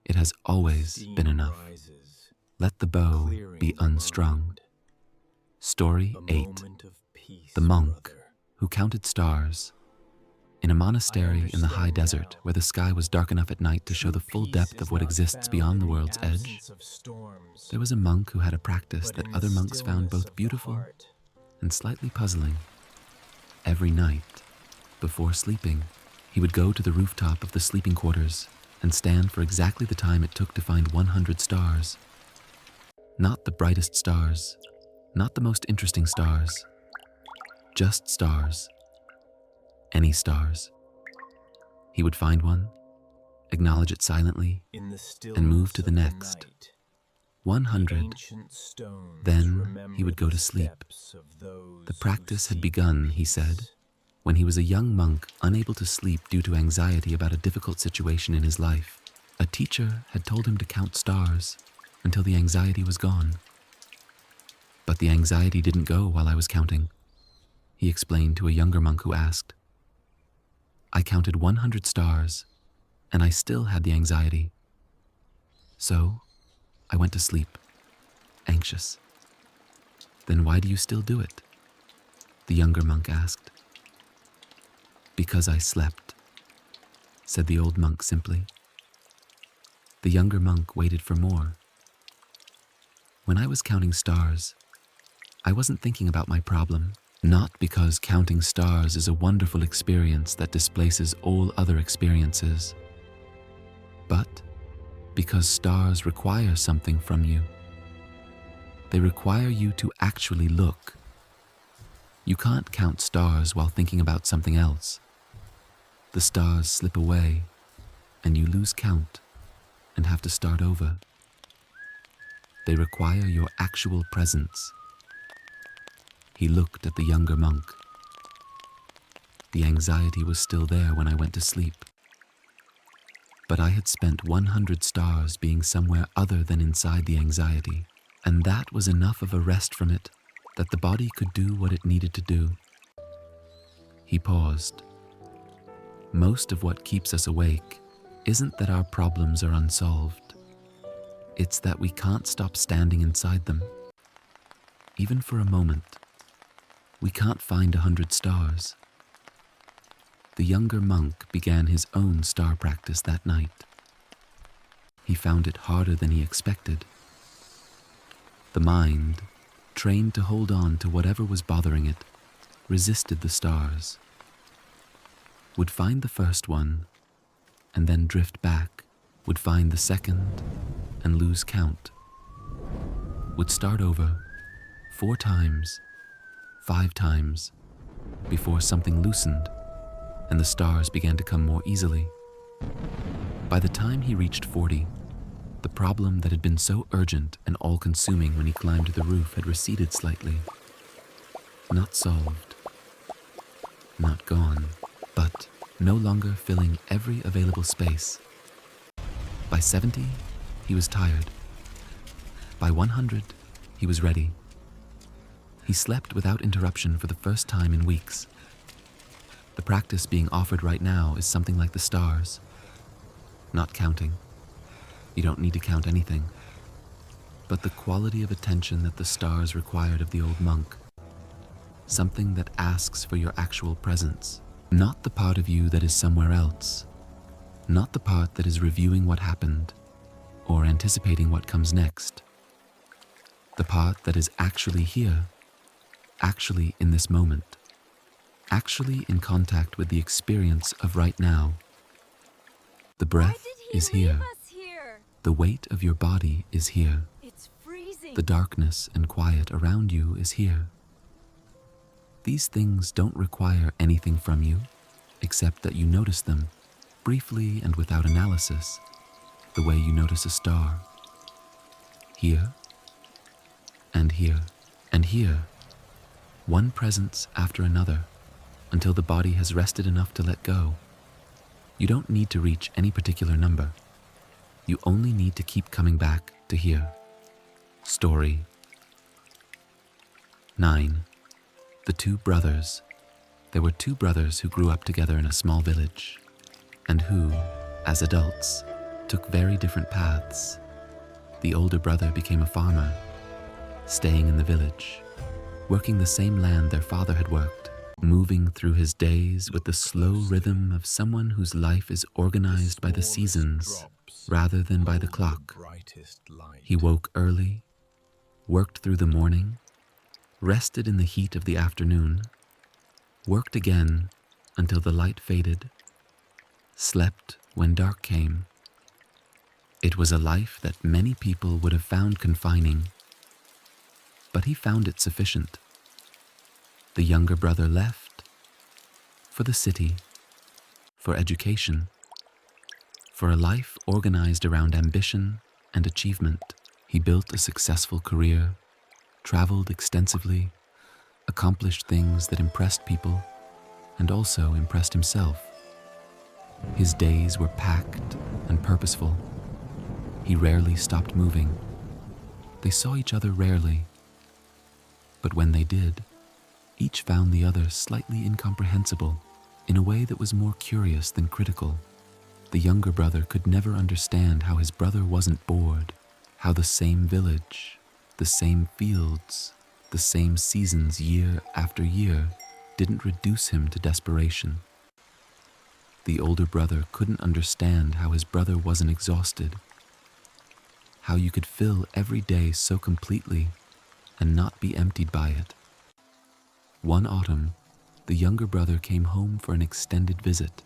It has always Steam been enough. rises, Let the bow clearing be the unstrung. mind. Story A 8. moment of peace, The monk brother. who counted stars. In a monastery in the high understand desert now. where the sky was dark enough at night to show the True full peace depth is of what not exists found beyond the in world's edge, absence of storms, there was a monk who had a practice but that in other the monks found stillness both of the beautiful heart. and slightly puzzling. Every night, before sleeping, he would go to the rooftop of the sleeping quarters and stand for exactly the time it took to find 100 stars. Not the brightest stars, not the most interesting stars, just stars. Any stars. He would find one, acknowledge it silently, In the and move to stillness the of next. night, 100. ancient stones Then remember he would go the to sleep. steps of those The who practice had seek begun, he said, peace. when he was a young monk unable to sleep due to anxiety about a difficult situation in his life. A teacher had told him to count stars until the anxiety was gone. But the anxiety didn't go while I was counting, he explained to a younger monk who asked. I counted 100 stars, and I still had the anxiety. So, I went to sleep, anxious. Then why do you still do it? The younger monk asked. Because I slept, said the old monk simply. The younger monk waited for more. When I was counting stars, I wasn't thinking about my problem, not because counting stars is a wonderful experience that displaces all other experiences, but because stars require something from you. They require you to actually look. You can't count stars while thinking about something else. The stars slip away, and you lose count and have to start over. They require your actual presence. He looked at the younger monk. The anxiety was still there when I went to sleep. But I had spent 100 stars being somewhere other than inside the anxiety, and that was enough of a rest from it that the body could do what it needed to do. He paused. Most of what keeps us awake isn't that our problems are unsolved. It's that we can't stop standing inside them. Even for a moment, we can't find 100 stars. The younger monk began his own star practice that night. He found it harder than he expected. The mind, trained to hold on to whatever was bothering it, resisted the stars. Would find the first one, and then drift back, would find the second, and lose count. Would start over 4 times, 5 times, before something loosened, and the stars began to come more easily. By the time he reached 40, the problem that had been so urgent and all-consuming when he climbed the roof had receded slightly. Not solved, not gone, but no longer filling every available space. By 70, he was tired. By 100, he was ready. He slept without interruption for the first time in weeks. The practice being offered right now is something like the stars. Not counting. You don't need to count anything. But the quality of attention that the stars required of the old monk. Something that asks for your actual presence. Not the part of you that is somewhere else. Not the part that is reviewing what happened or anticipating what comes next. The part that is actually here, actually in this moment, actually in contact with the experience of right now. The breath is here. The weight of your body is here. It's freezing. The darkness and quiet around you is here. These things don't require anything from you, except that you notice them, briefly and without analysis, the way you notice a star. Here, and here, and here, one presence after another, until the body has rested enough to let go. You don't need to reach any particular number. You only need to keep coming back to here. Story. 9. The two brothers. There were two brothers who grew up together in a small village, and who, as adults, took very different paths. The older brother became a farmer, staying in the village, working the same land their father had worked, moving through his days with the slow rhythm of someone whose life is organized by the seasons rather than by the clock. He woke early, worked through the morning, rested in the heat of the afternoon, worked again until the light faded, slept when dark came. It was a life that many people would have found confining, but he found it sufficient. The younger brother left for the city, for education, for a life organized around ambition and achievement. He built a successful career, traveled extensively, accomplished things that impressed people and also impressed himself. His days were packed and purposeful. He rarely stopped moving. They saw each other rarely, but when they did, each found the other slightly incomprehensible in a way that was more curious than critical. The younger brother could never understand how his brother wasn't bored, how the same village, the same fields, the same seasons year after year didn't reduce him to desperation. The older brother couldn't understand how his brother wasn't exhausted, how you could fill every day so completely and not be emptied by it. One autumn, the younger brother came home for an extended visit,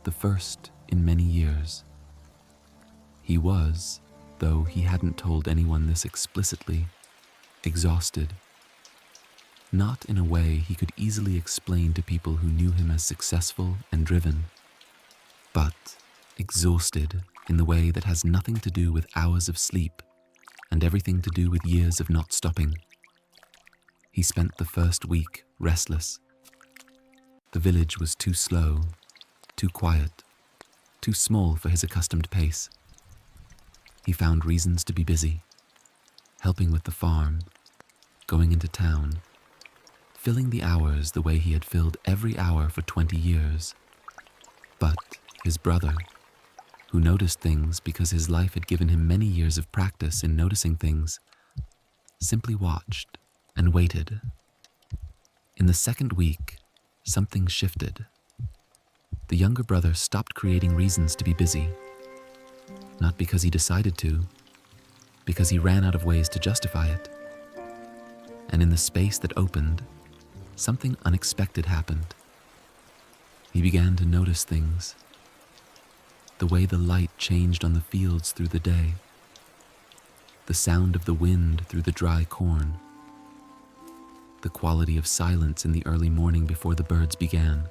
the first in many years. He was, though he hadn't told anyone this explicitly, exhausted. Not in a way he could easily explain to people who knew him as successful and driven, but exhausted in the way that has nothing to do with hours of sleep and everything to do with years of not stopping. He spent the first week restless. The village was too slow, too quiet, too small for his accustomed pace. He found reasons to be busy, helping with the farm, going into town, filling the hours the way he had filled every hour for 20 years. But his brother, who noticed things because his life had given him many years of practice in noticing things, simply watched and waited. In the second week, something shifted. The younger brother stopped creating reasons to be busy, not because he decided to, because he ran out of ways to justify it. And in the space that opened, something unexpected happened. He began to notice things. The way the light changed on the fields through the day, the sound of the wind through the dry corn, the quality of silence in the early morning before the birds began,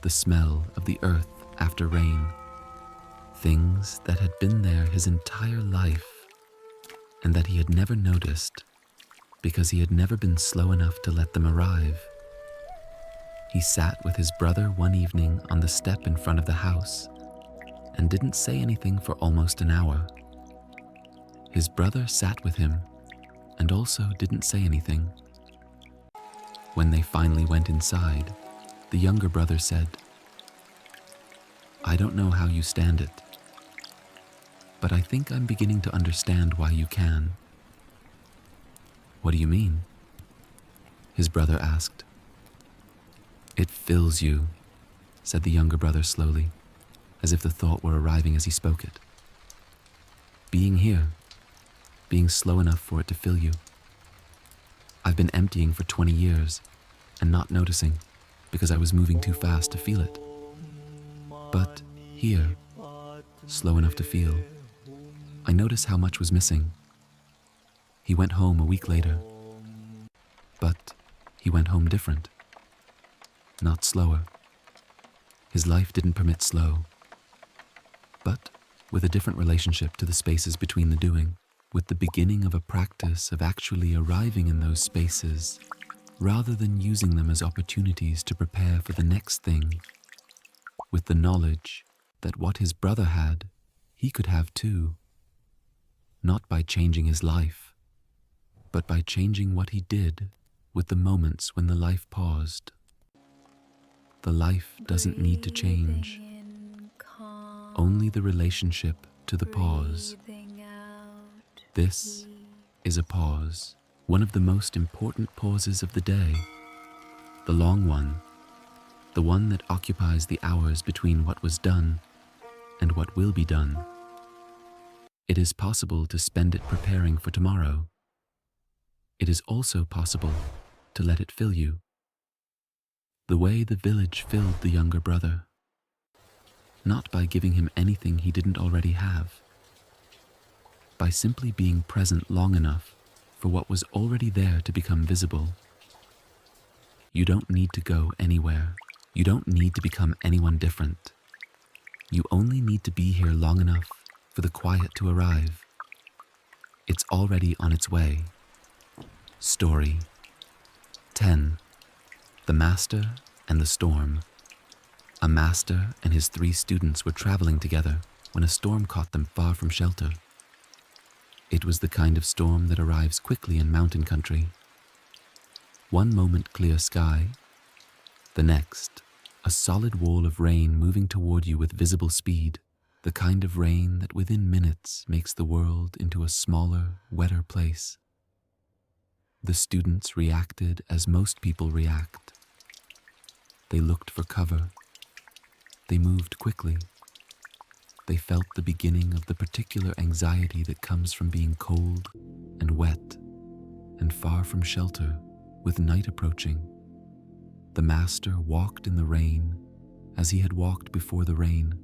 the smell of the earth after rain, things that had been there his entire life and that he had never noticed because he had never been slow enough to let them arrive. He sat with his brother one evening on the step in front of the house and didn't say anything for almost an hour. His brother sat with him and also didn't say anything. When they finally went inside, the younger brother said, "I don't know how you stand it, but I think I'm beginning to understand why you can." "What do you mean?" his brother asked. "It fills you," said the younger brother slowly, as if the thought were arriving as he spoke it. "Being here, being slow enough for it to fill you. I've been emptying for 20 years and not noticing because I was moving too fast to feel it. But here, slow enough to feel, I noticed how much was missing." He went home a week later, but he went home different, not slower. His life didn't permit slow, but with a different relationship to the spaces between the doing, with the beginning of a practice of actually arriving in those spaces rather than using them as opportunities to prepare for the next thing, with the knowledge that what his brother had, he could have too, not by changing his life, but by changing what he did with the moments when the life paused. The life doesn't need to change, only the relationship to the pause. This is a pause, one of the most important pauses of the day, the long one, the one that occupies the hours between what was done and what will be done. It is possible to spend it preparing for tomorrow. It is also possible to let it fill you, the way the village filled the younger brother, not by giving him anything he didn't already have, by simply being present long enough for what was already there to become visible. You don't need to go anywhere. You don't need to become anyone different. You only need to be here long enough for the quiet to arrive. It's already on its way. Story 10. The Master and the Storm. A master and his 3 students were traveling together when a storm caught them far from shelter. It was the kind of storm that arrives quickly in mountain country. One moment clear sky, the next a solid wall of rain moving toward you with visible speed, the kind of rain that within minutes makes the world into a smaller, wetter place. The students reacted as most people react. They looked for cover. They moved quickly. They felt the beginning of the particular anxiety that comes from being cold and wet and far from shelter with night approaching. The master walked in the rain as he had walked before the rain,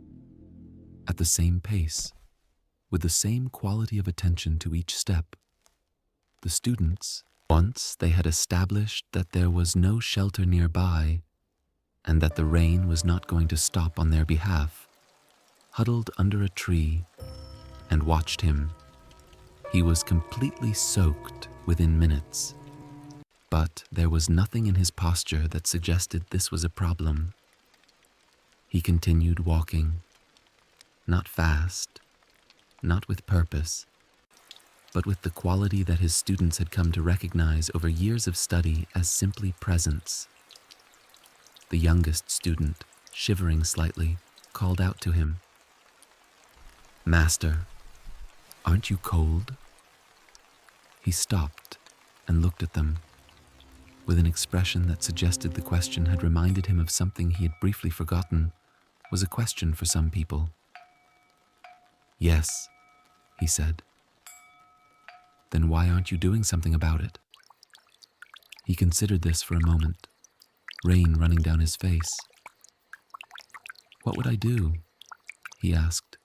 at the same pace, with the same quality of attention to each step. The students, once they had established that there was no shelter nearby and that the rain was not going to stop on their behalf, huddled under a tree and watched him. He was completely soaked within minutes. But there was nothing in his posture that suggested this was a problem. He continued walking, not fast, not with purpose, but with the quality that his students had come to recognize over years of study as simply presence. The youngest student, shivering slightly, called out to him, "Master, aren't you cold?" He stopped and looked at them, with an expression that suggested the question had reminded him of something he had briefly forgotten was a question for some people. "Yes," he said. "Then why aren't you doing something about it?" He considered this for a moment, rain running down his face. "What would I do?" he asked.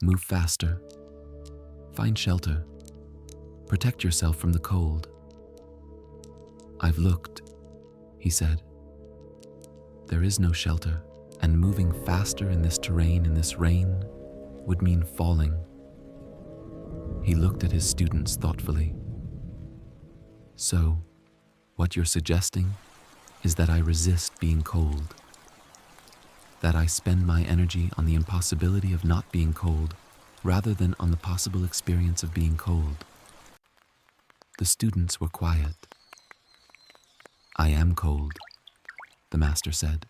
"Move faster. Find shelter. Protect yourself from the cold." "I've looked," he said. "There is no shelter, and moving faster in this terrain in this rain would mean falling." He looked at his students thoughtfully. "So, what you're suggesting is that I resist being cold, that I spend my energy on the impossibility of not being cold rather than on the possible experience of being cold." The students were quiet. "I am cold," the master said.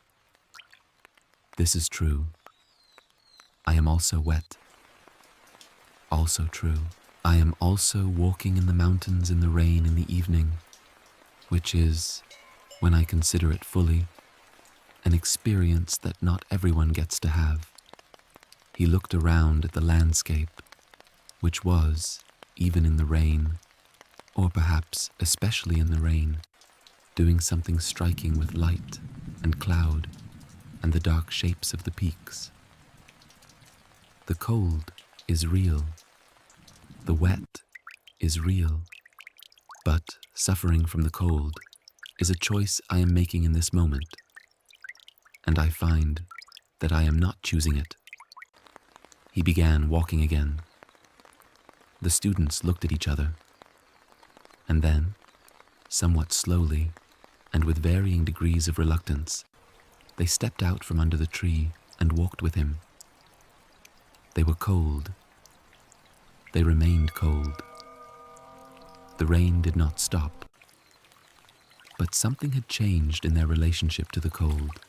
"This is true. I am also wet. Also true. I am also walking in the mountains in the rain in the evening, which is, when I consider it fully, an experience that not everyone gets to have." He looked around at the landscape, which was, even in the rain, or perhaps especially in the rain, doing something striking with light and cloud and the dark shapes of the peaks. The cold is real. The wet is real. But suffering from the cold is a choice I am making in this moment, and I find that I am not choosing it. He began walking again. The students looked at each other, and then, somewhat slowly, and with varying degrees of reluctance, they stepped out from under the tree and walked with him. They were cold. They remained cold. The rain did not stop. But something had changed in their relationship to the cold.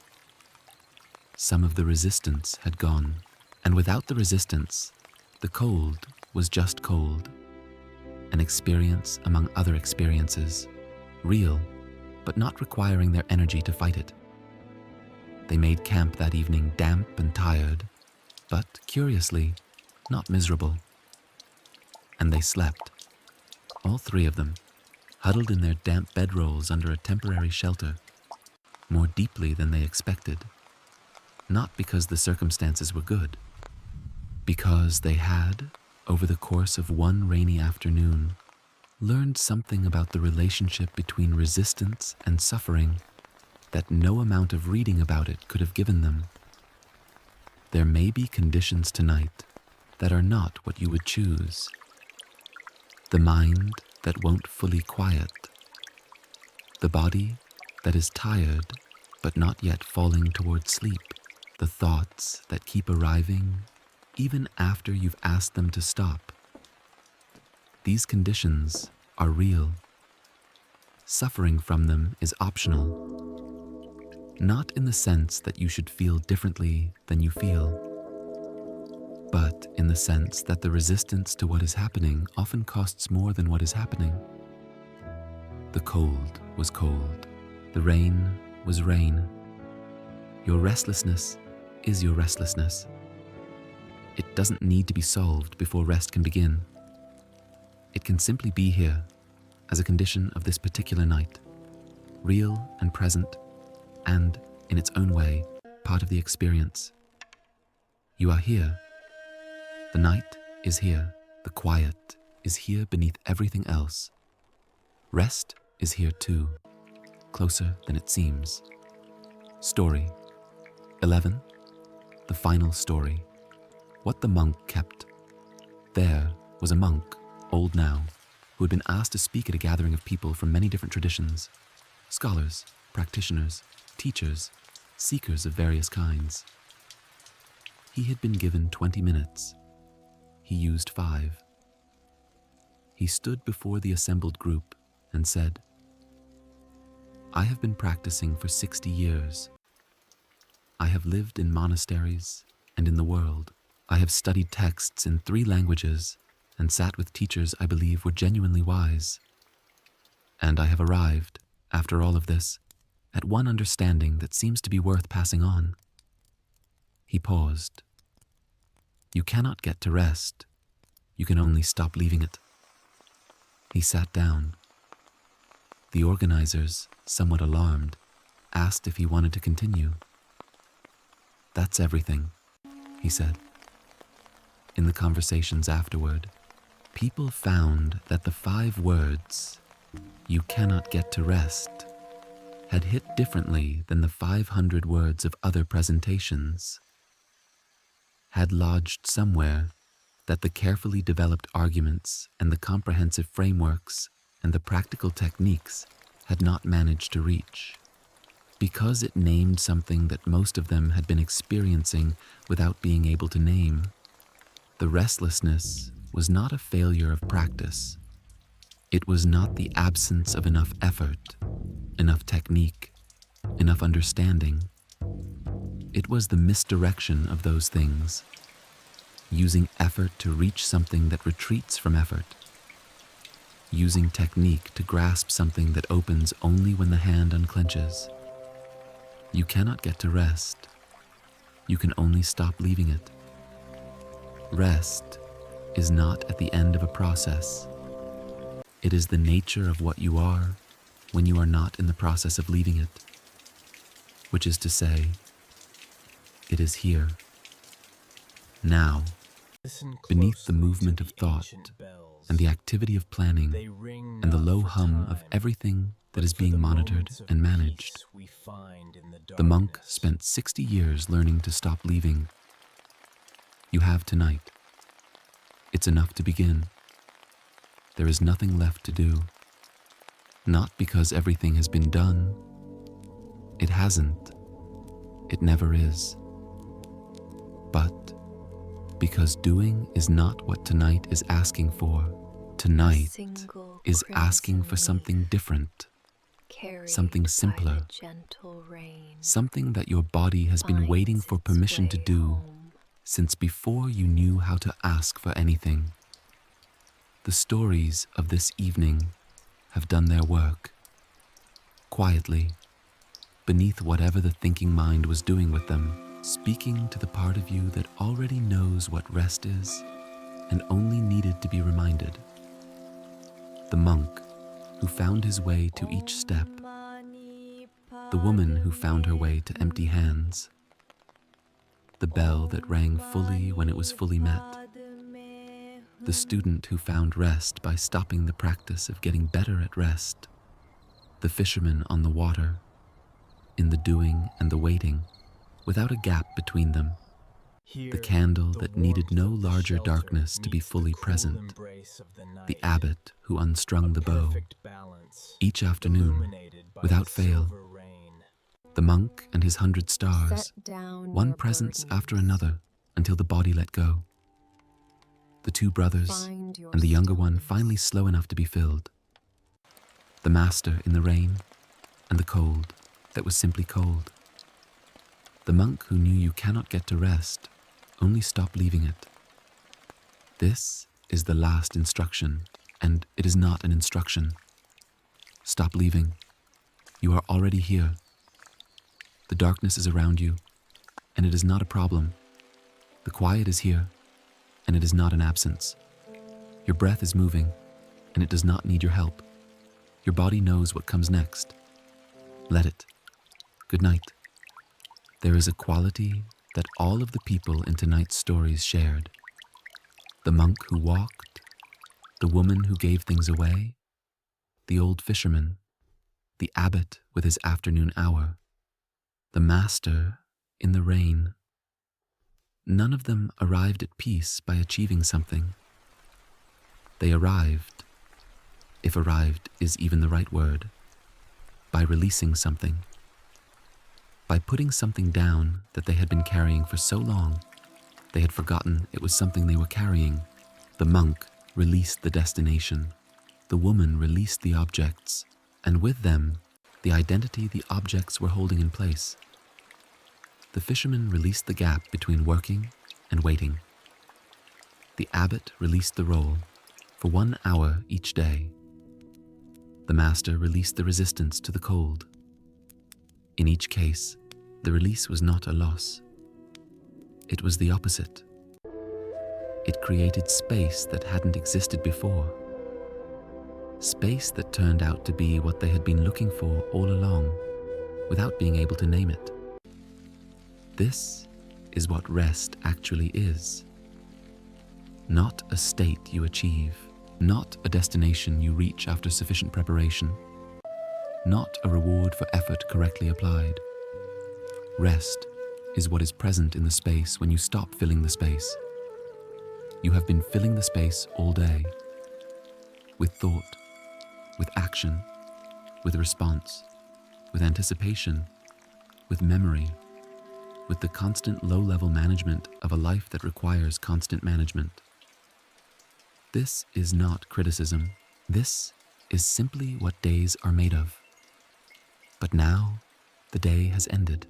Some of the resistance had gone, and without the resistance, the cold was just cold, an experience among other experiences, real, but not requiring their energy to fight it. They made camp that evening damp and tired, but, curiously, not miserable. And they slept, all three of them, huddled in their damp bedrolls under a temporary shelter, more deeply than they expected, not because the circumstances were good, because they had, over the course of one rainy afternoon, learned something about the relationship between resistance and suffering that no amount of reading about it could have given them. There may be conditions tonight that are not what you would choose. The mind that won't fully quiet. The body that is tired but not yet falling toward sleep. The thoughts that keep arriving even after you've asked them to stop. These conditions are real. Suffering from them is optional. Not in the sense that you should feel differently than you feel, but in the sense that the resistance to what is happening often costs more than what is happening. The cold was cold. The rain was rain. Your restlessness is your restlessness. It doesn't need to be solved before rest can begin. It can simply be here as a condition of this particular night, real and present, and, in its own way, part of the experience. You are here. The night is here. The quiet is here beneath everything else. Rest is here too, closer than it seems. Story 11. The final story. What the monk kept. There was a monk, old now, who had been asked to speak at a gathering of people from many different traditions, scholars, practitioners, teachers, seekers of various kinds. He had been given 20 minutes. He used 5. He stood before the assembled group and said, "I have been practicing for 60 years. I have lived in monasteries and in the world. I have studied texts in 3 languages and sat with teachers I believe were genuinely wise. And I have arrived, after all of this, at one understanding that seems to be worth passing on." He paused. You cannot get to rest. You can only stop leaving it. He sat down. The organizers, somewhat alarmed, asked if he wanted to continue. "That's everything," he said. In the conversations afterward, people found that the 5 words, "You cannot get to rest," had hit differently than the 500 words of other presentations, had lodged somewhere that the carefully developed arguments and the comprehensive frameworks and the practical techniques had not managed to reach, because it named something that most of them had been experiencing without being able to name. The restlessness was not a failure of practice. It was not the absence of enough effort, enough technique, enough understanding. It was the misdirection of those things, using effort to reach something that retreats from effort, using technique to grasp something that opens only when the hand unclenches. You cannot get to rest. You can only stop leaving it. Rest is not at the end of a process. It is the nature of what you are when you are not in the process of leaving it, which is to say, it is here, now, beneath the movement of thought and the activity of planning and the low hum of everything that is being monitored and managed. The monk spent 60 years learning to stop leaving. You have tonight. It's enough to begin. There is nothing left to do. Not because everything has been done. It hasn't. It never is. But because doing is not what tonight is asking for. tonight single is asking crimson for something leaf different, carried something by simpler, the gentle rain something that your body has been waiting finds for its permission to way do home. since before you knew how to ask for anything. The stories of this evening have done their work, quietly, beneath whatever the thinking mind was doing with them, speaking to the part of you that already knows what rest is and only needed to be reminded. The monk who found his way to each step, the woman who found her way to empty hands, the bell that rang fully when it was fully met, the student who found rest by stopping the practice of getting better at rest, the fisherman on the water, in the doing and the waiting, without a gap between them, the candle that needed no larger darkness to be fully present, the abbot who unstrung the bow, each afternoon, without fail, the monk and his 100 stars, one presence after another until the body let go, the two brothers and the younger one finally slow enough to be filled, the master in the rain and the cold that was simply cold, the monk who knew you cannot get to rest, only stop leaving it. This is the last instruction, and it is not an instruction. Stop leaving. You are already here. The darkness is around you, and it is not a problem. The quiet is here, and it is not an absence. Your breath is moving, and it does not need your help. Your body knows what comes next. Let it. Good night. There is a quality that all of the people in tonight's stories shared. The monk who walked, the woman who gave things away, the old fisherman, the abbot with his afternoon hour, the master in the rain. None of them arrived at peace by achieving something. They arrived, if arrived is even the right word, by releasing something. By putting something down that they had been carrying for so long, they had forgotten it was something they were carrying. The monk released the destination. The woman released the objects, and with them, the identity the objects were holding in place. The fisherman released the gap between working and waiting. The abbot released the role for 1 hour each day. The master released the resistance to the cold. In each case, the release was not a loss. It was the opposite. It created space that hadn't existed before. Space that turned out to be what they had been looking for all along, without being able to name it. This is what rest actually is. Not a state you achieve, not a destination you reach after sufficient preparation, not a reward for effort correctly applied. Rest is what is present in the space when you stop filling the space. You have been filling the space all day, with thought, with action, with response, with anticipation, with memory, with the constant low-level management of a life that requires constant management. This is not criticism. This is simply what days are made of. But now, the day has ended.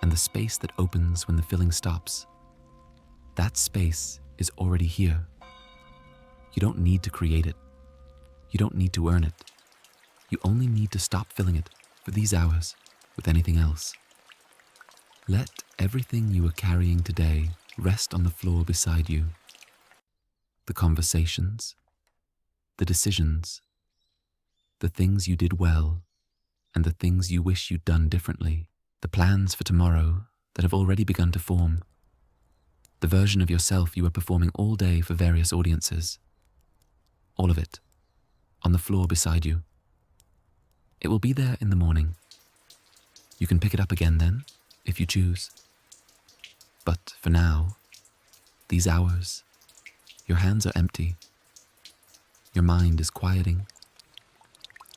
And the space that opens when the filling stops, that space is already here. You don't need to create it. You don't need to earn it. You only need to stop filling it for these hours with anything else. Let everything you are carrying today rest on the floor beside you. The conversations, the decisions, the things you did well, and the things you wish you'd done differently, the plans for tomorrow that have already begun to form, the version of yourself you are performing all day for various audiences. All of it, on the floor beside you. It will be there in the morning. You can pick it up again then, if you choose. But for now, these hours, your hands are empty. Your mind is quieting.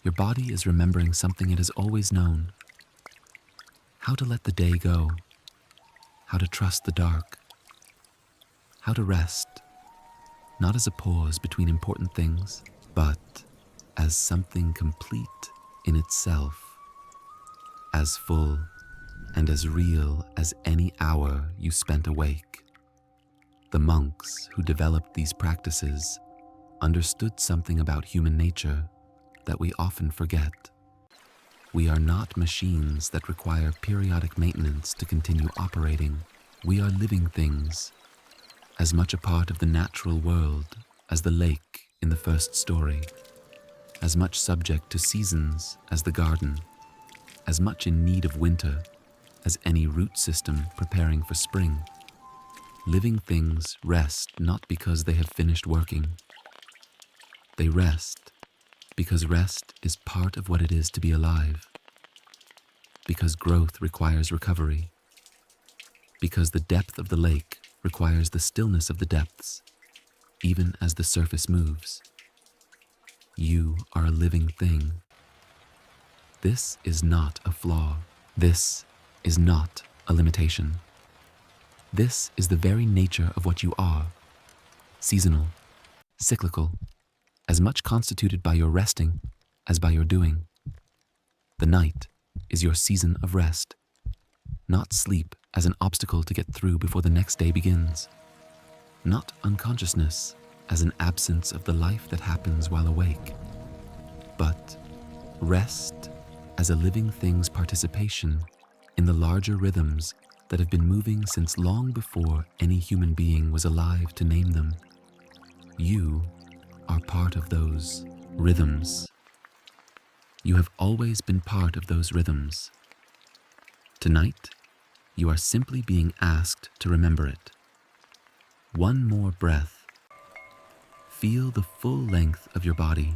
Your body is remembering something it has always known. How to let the day go. How to trust the dark. How to rest. not as a pause between important things, but as something complete in itself, as full and as real as any hour you spent awake. The monks who developed these practices understood something about human nature that we often forget. We are not machines that require periodic maintenance to continue operating. We are living things, as much a part of the natural world as the lake in the first story, as much subject to seasons as the garden, as much in need of winter as any root system preparing for spring. Living things rest not because they have finished working. They rest because rest is part of what it is to be alive, because growth requires recovery, because the depth of the lake requires the stillness of the depths, even as the surface moves. You are a living thing. This is not a flaw. This is not a limitation. This is the very nature of what you are, seasonal, cyclical, as much constituted by your resting as by your doing. The night is your season of rest, not sleep as an obstacle to get through before the next day begins, not unconsciousness as an absence of the life that happens while awake, but rest as a living thing's participation in the larger rhythms that have been moving since long before any human being was alive to name them. You are part of those rhythms. You have always been part of those rhythms. Tonight, you are simply being asked to remember it. One more breath. Feel the full length of your body,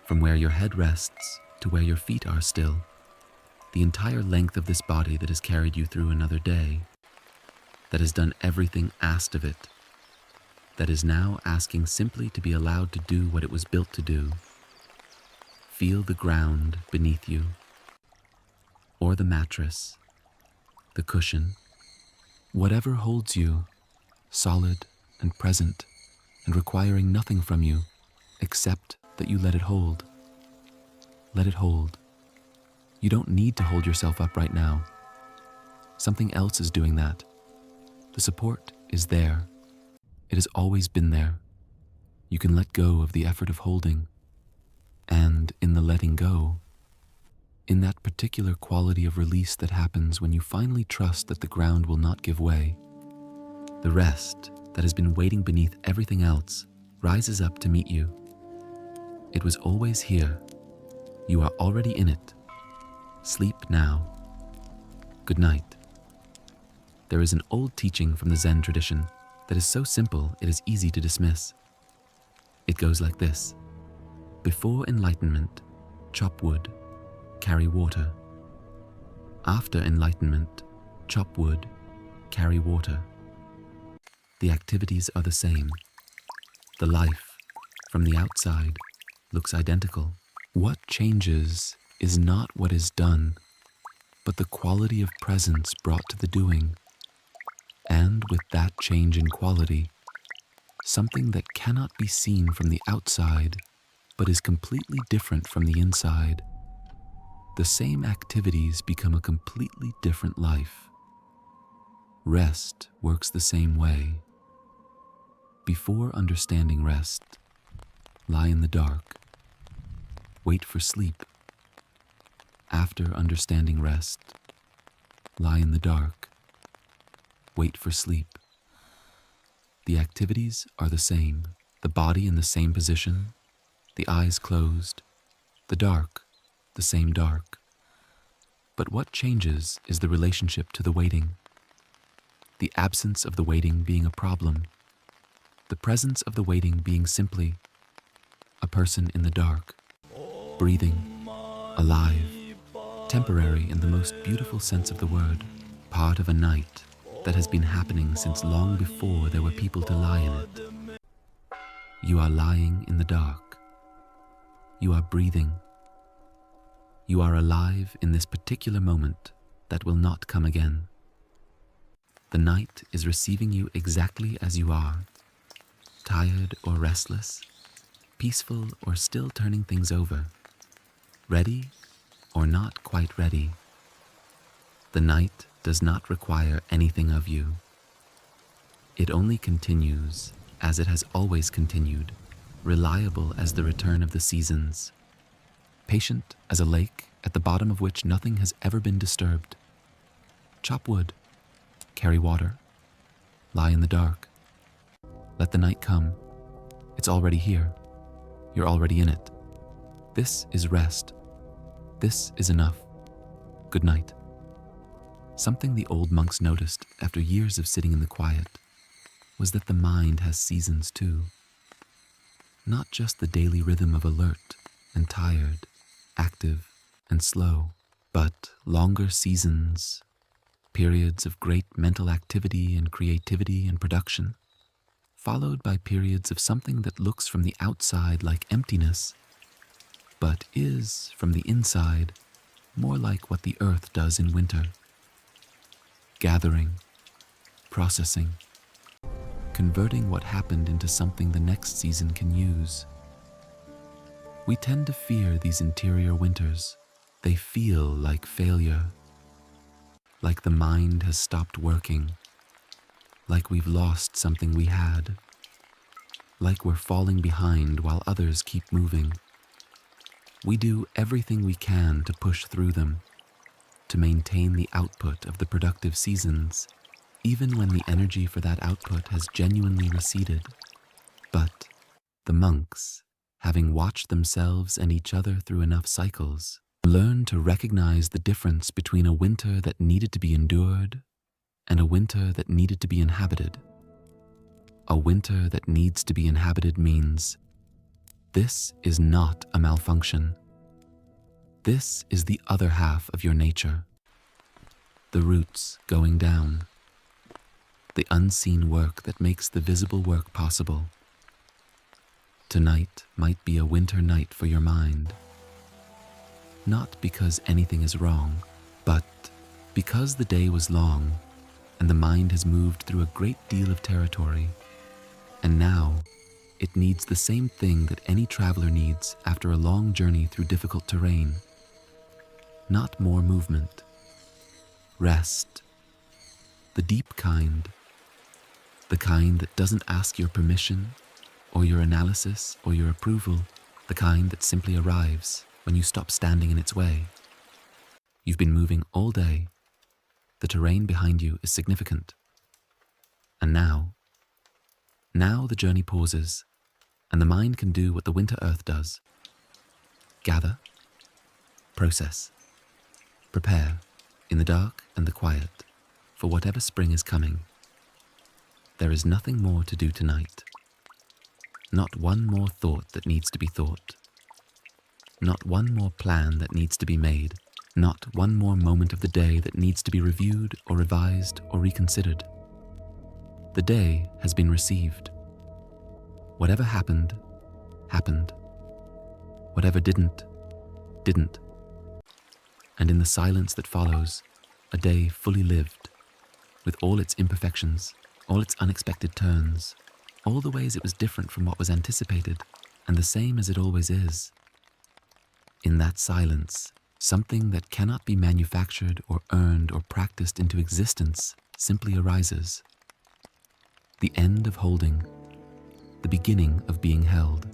from where your head rests to where your feet are still. The entire length of this body that has carried you through another day, that has done everything asked of it, that is now asking simply to be allowed to do what it was built to do. Feel the ground beneath you, or the mattress, the cushion, whatever holds you, solid and present and requiring nothing from you except that you let it hold. Let it hold. You don't need to hold yourself up right now. Something else is doing that. The support is there. It has always been there. You can let go of the effort of holding. And in the letting go, in that particular quality of release that happens when you finally trust that the ground will not give way, the rest that has been waiting beneath everything else rises up to meet you. It was always here. You are already in it. Sleep now. Good night. There is an old teaching from the Zen tradition that is so simple it is easy to dismiss. It goes like this. Before enlightenment, chop wood, carry water. After enlightenment, chop wood, carry water. The activities are the same. The life, from the outside, looks identical. What changes is not what is done, but the quality of presence brought to the doing. And with that change in quality, something that cannot be seen from the outside, but is completely different from the inside. The same activities become a completely different life. Rest works the same way. Before understanding rest, lie in the dark. Wait for sleep. After understanding rest, lie in the dark. Wait for sleep. The activities are the same. The body in the same position, the eyes closed, the dark, the same dark. But what changes is the relationship to the waiting. The absence of the waiting being a problem. The presence of the waiting being simply a person in the dark, breathing, alive, temporary in the most beautiful sense of the word, part of a night that has been happening since long before there were people to lie in it. You are lying in the dark. You are breathing. You are alive in this particular moment that will not come again. The night is receiving you exactly as you are. tired or restless, peaceful or still turning things over, ready or not quite ready. The night does not require anything of you. It only continues as it has always continued, reliable as the return of the seasons, patient as a lake at the bottom of which nothing has ever been disturbed. Chop wood, carry water, lie in the dark. Let the night come. It's already here. You're already in it. This is rest. This is enough. Good night. Something the old monks noticed after years of sitting in the quiet was that the mind has seasons too. Not just the daily rhythm of alert and tired, active and slow, but longer seasons, periods of great mental activity and creativity and production, followed by periods of something that looks from the outside like emptiness, but is, from the inside, more like what the earth does in winter. Gathering, processing, converting what happened into something the next season can use. We tend to fear these interior winters. They feel like failure, like the mind has stopped working, like we've lost something we had, like we're falling behind while others keep moving. We do everything we can to push through them, to maintain the output of the productive seasons, even when the energy for that output has genuinely receded. But the monks, having watched themselves and each other through enough cycles, learned to recognize the difference between a winter that needed to be endured and a winter that needed to be inhabited. A winter that needs to be inhabited means this is not a malfunction. This is the other half of your nature. The roots going down. The unseen work that makes the visible work possible. Tonight might be a winter night for your mind. Not because anything is wrong, but because the day was long and the mind has moved through a great deal of territory, and now it needs the same thing that any traveler needs after a long journey through difficult terrain. Not more movement. Rest. The deep kind. The kind that doesn't ask your permission, or your analysis, or your approval. The kind that simply arrives when you stop standing in its way. You've been moving all day. The terrain behind you is significant. And now the journey pauses, and the mind can do what the winter earth does. Gather, process, prepare, in the dark and the quiet, for whatever spring is coming. There is nothing more to do tonight. Not one more thought that needs to be thought. Not one more plan that needs to be made. Not one more moment of the day that needs to be reviewed or revised or reconsidered. The day has been received. Whatever happened, happened. Whatever didn't, didn't. And in the silence that follows, a day fully lived, with all its imperfections, all its unexpected turns, all the ways it was different from what was anticipated, and the same as it always is. In that silence, something that cannot be manufactured or earned or practiced into existence simply arises. The end of holding, the beginning of being held.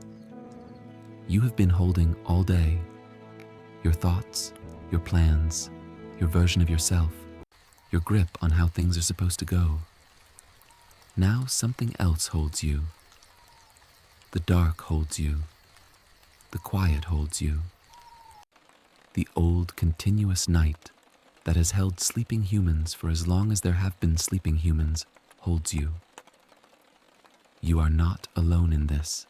You have been holding all day. Your thoughts, your plans, your version of yourself, your grip on how things are supposed to go. Now something else holds you. The dark holds you. The quiet holds you. The old continuous night that has held sleeping humans for as long as there have been sleeping humans holds you. You are not alone in this.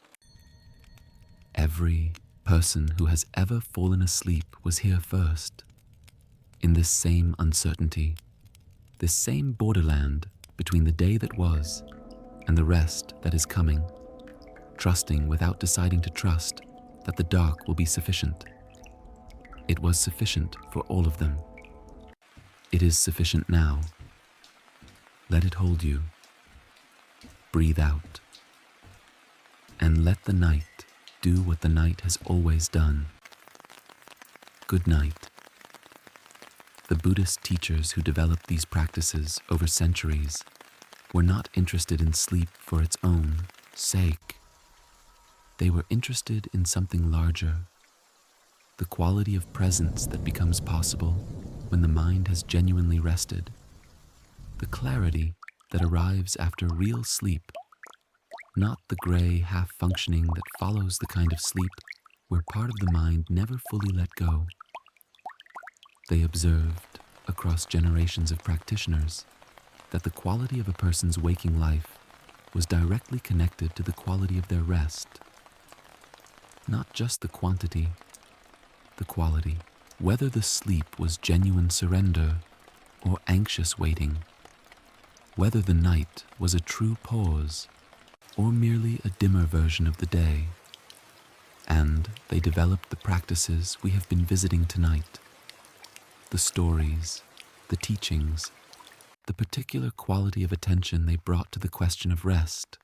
Every person who has ever fallen asleep was here first, in this same uncertainty, this same borderland between the day that was and the rest that is coming, trusting without deciding to trust that the dark will be sufficient. It was sufficient for all of them. It is sufficient now. Let it hold you. Breathe out. and let the night do what the night has always done. Good night. The Buddhist teachers who developed these practices over centuries were not interested in sleep for its own sake. They were interested in something larger, the quality of presence that becomes possible when the mind has genuinely rested, the clarity that arrives after real sleep, not the gray half-functioning that follows the kind of sleep where part of the mind never fully let go. They observed, across generations of practitioners, that the quality of a person's waking life was directly connected to the quality of their rest. Not just the quantity, the quality. Whether the sleep was genuine surrender or anxious waiting, whether the night was a true pause or merely a dimmer version of the day. And they developed the practices we have been visiting tonight, the stories, the teachings, the particular quality of attention they brought to the question of rest,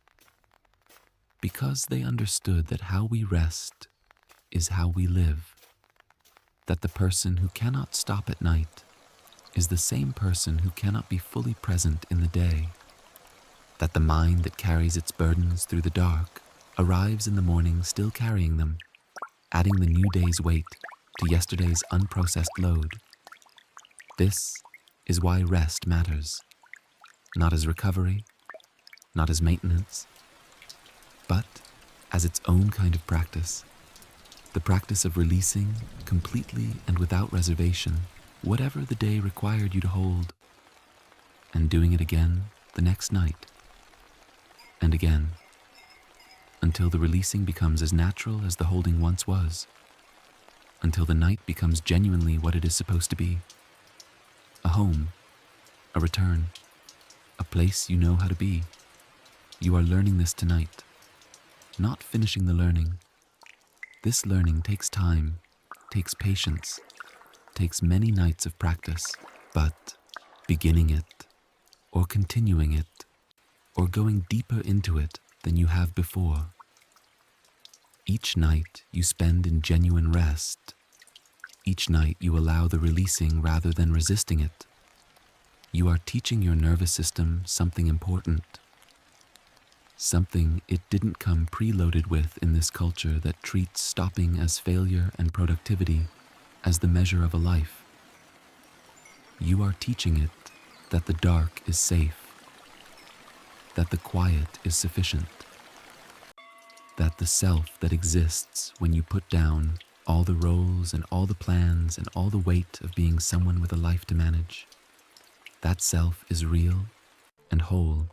because they understood that how we rest is how we live, that the person who cannot stop at night is the same person who cannot be fully present in the day, that the mind that carries its burdens through the dark arrives in the morning still carrying them, adding the new day's weight to yesterday's unprocessed load. This is why rest matters, not as recovery, not as maintenance, but as its own kind of practice, the practice of releasing completely and without reservation whatever the day required you to hold, and doing it again the next night, and again, until the releasing becomes as natural as the holding once was, until the night becomes genuinely what it is supposed to be, a home, a return, a place you know how to be. You are learning this tonight, not finishing the learning. This learning takes time, takes patience, takes many nights of practice, but beginning it, or continuing it, or going deeper into it than you have before. Each night you spend in genuine rest. Each night you allow the releasing rather than resisting it. You are teaching your nervous system something important, something it didn't come preloaded with in this culture that treats stopping as failure and productivity as the measure of a life. You are teaching it that the dark is safe, that the quiet is sufficient, that the self that exists when you put down all the roles and all the plans and all the weight of being someone with a life to manage, that self is real and whole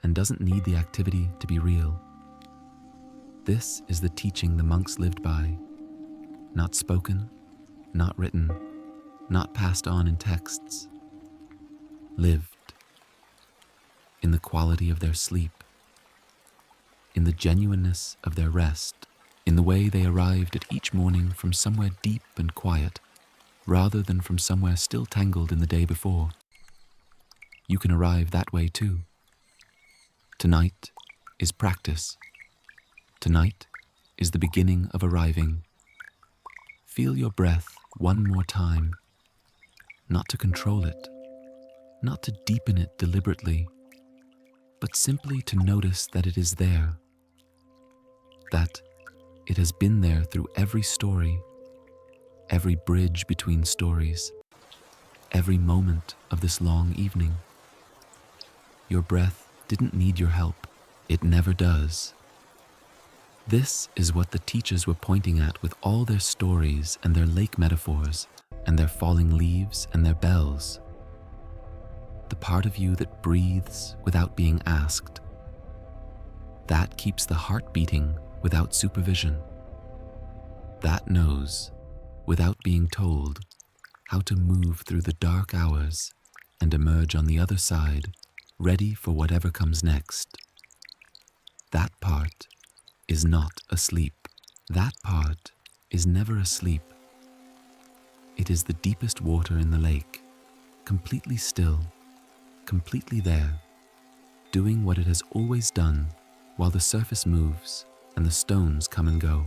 and doesn't need the activity to be real. This is the teaching the monks lived by, not spoken, not written, not passed on in texts, lived in the quality of their sleep, in the genuineness of their rest, in the way they arrived at each morning from somewhere deep and quiet, rather than from somewhere still tangled in the day before. You can arrive that way too. Tonight is practice. Tonight is the beginning of arriving. Feel your breath one more time, not to control it, not to deepen it deliberately, but simply to notice that it is there, that it has been there through every story, every bridge between stories, every moment of this long evening. Your breath didn't need your help. It never does. This is what the teachers were pointing at with all their stories and their lake metaphors and their falling leaves and their bells. The part of you that breathes without being asked. That keeps the heart beating without supervision. That knows, without being told, how to move through the dark hours and emerge on the other side, ready for whatever comes next. That part is not asleep. That part is never asleep. It is the deepest water in the lake, completely still, completely there, doing what it has always done while the surface moves, and the stones come and go.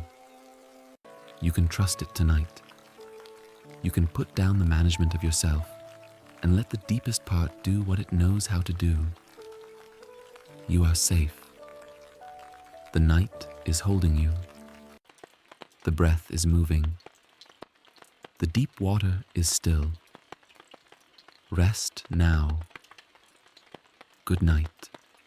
You can trust it tonight. You can put down the management of yourself and let the deepest part do what it knows how to do. You are safe. The night is holding you. The breath is moving. The deep water is still. Rest now. Good night.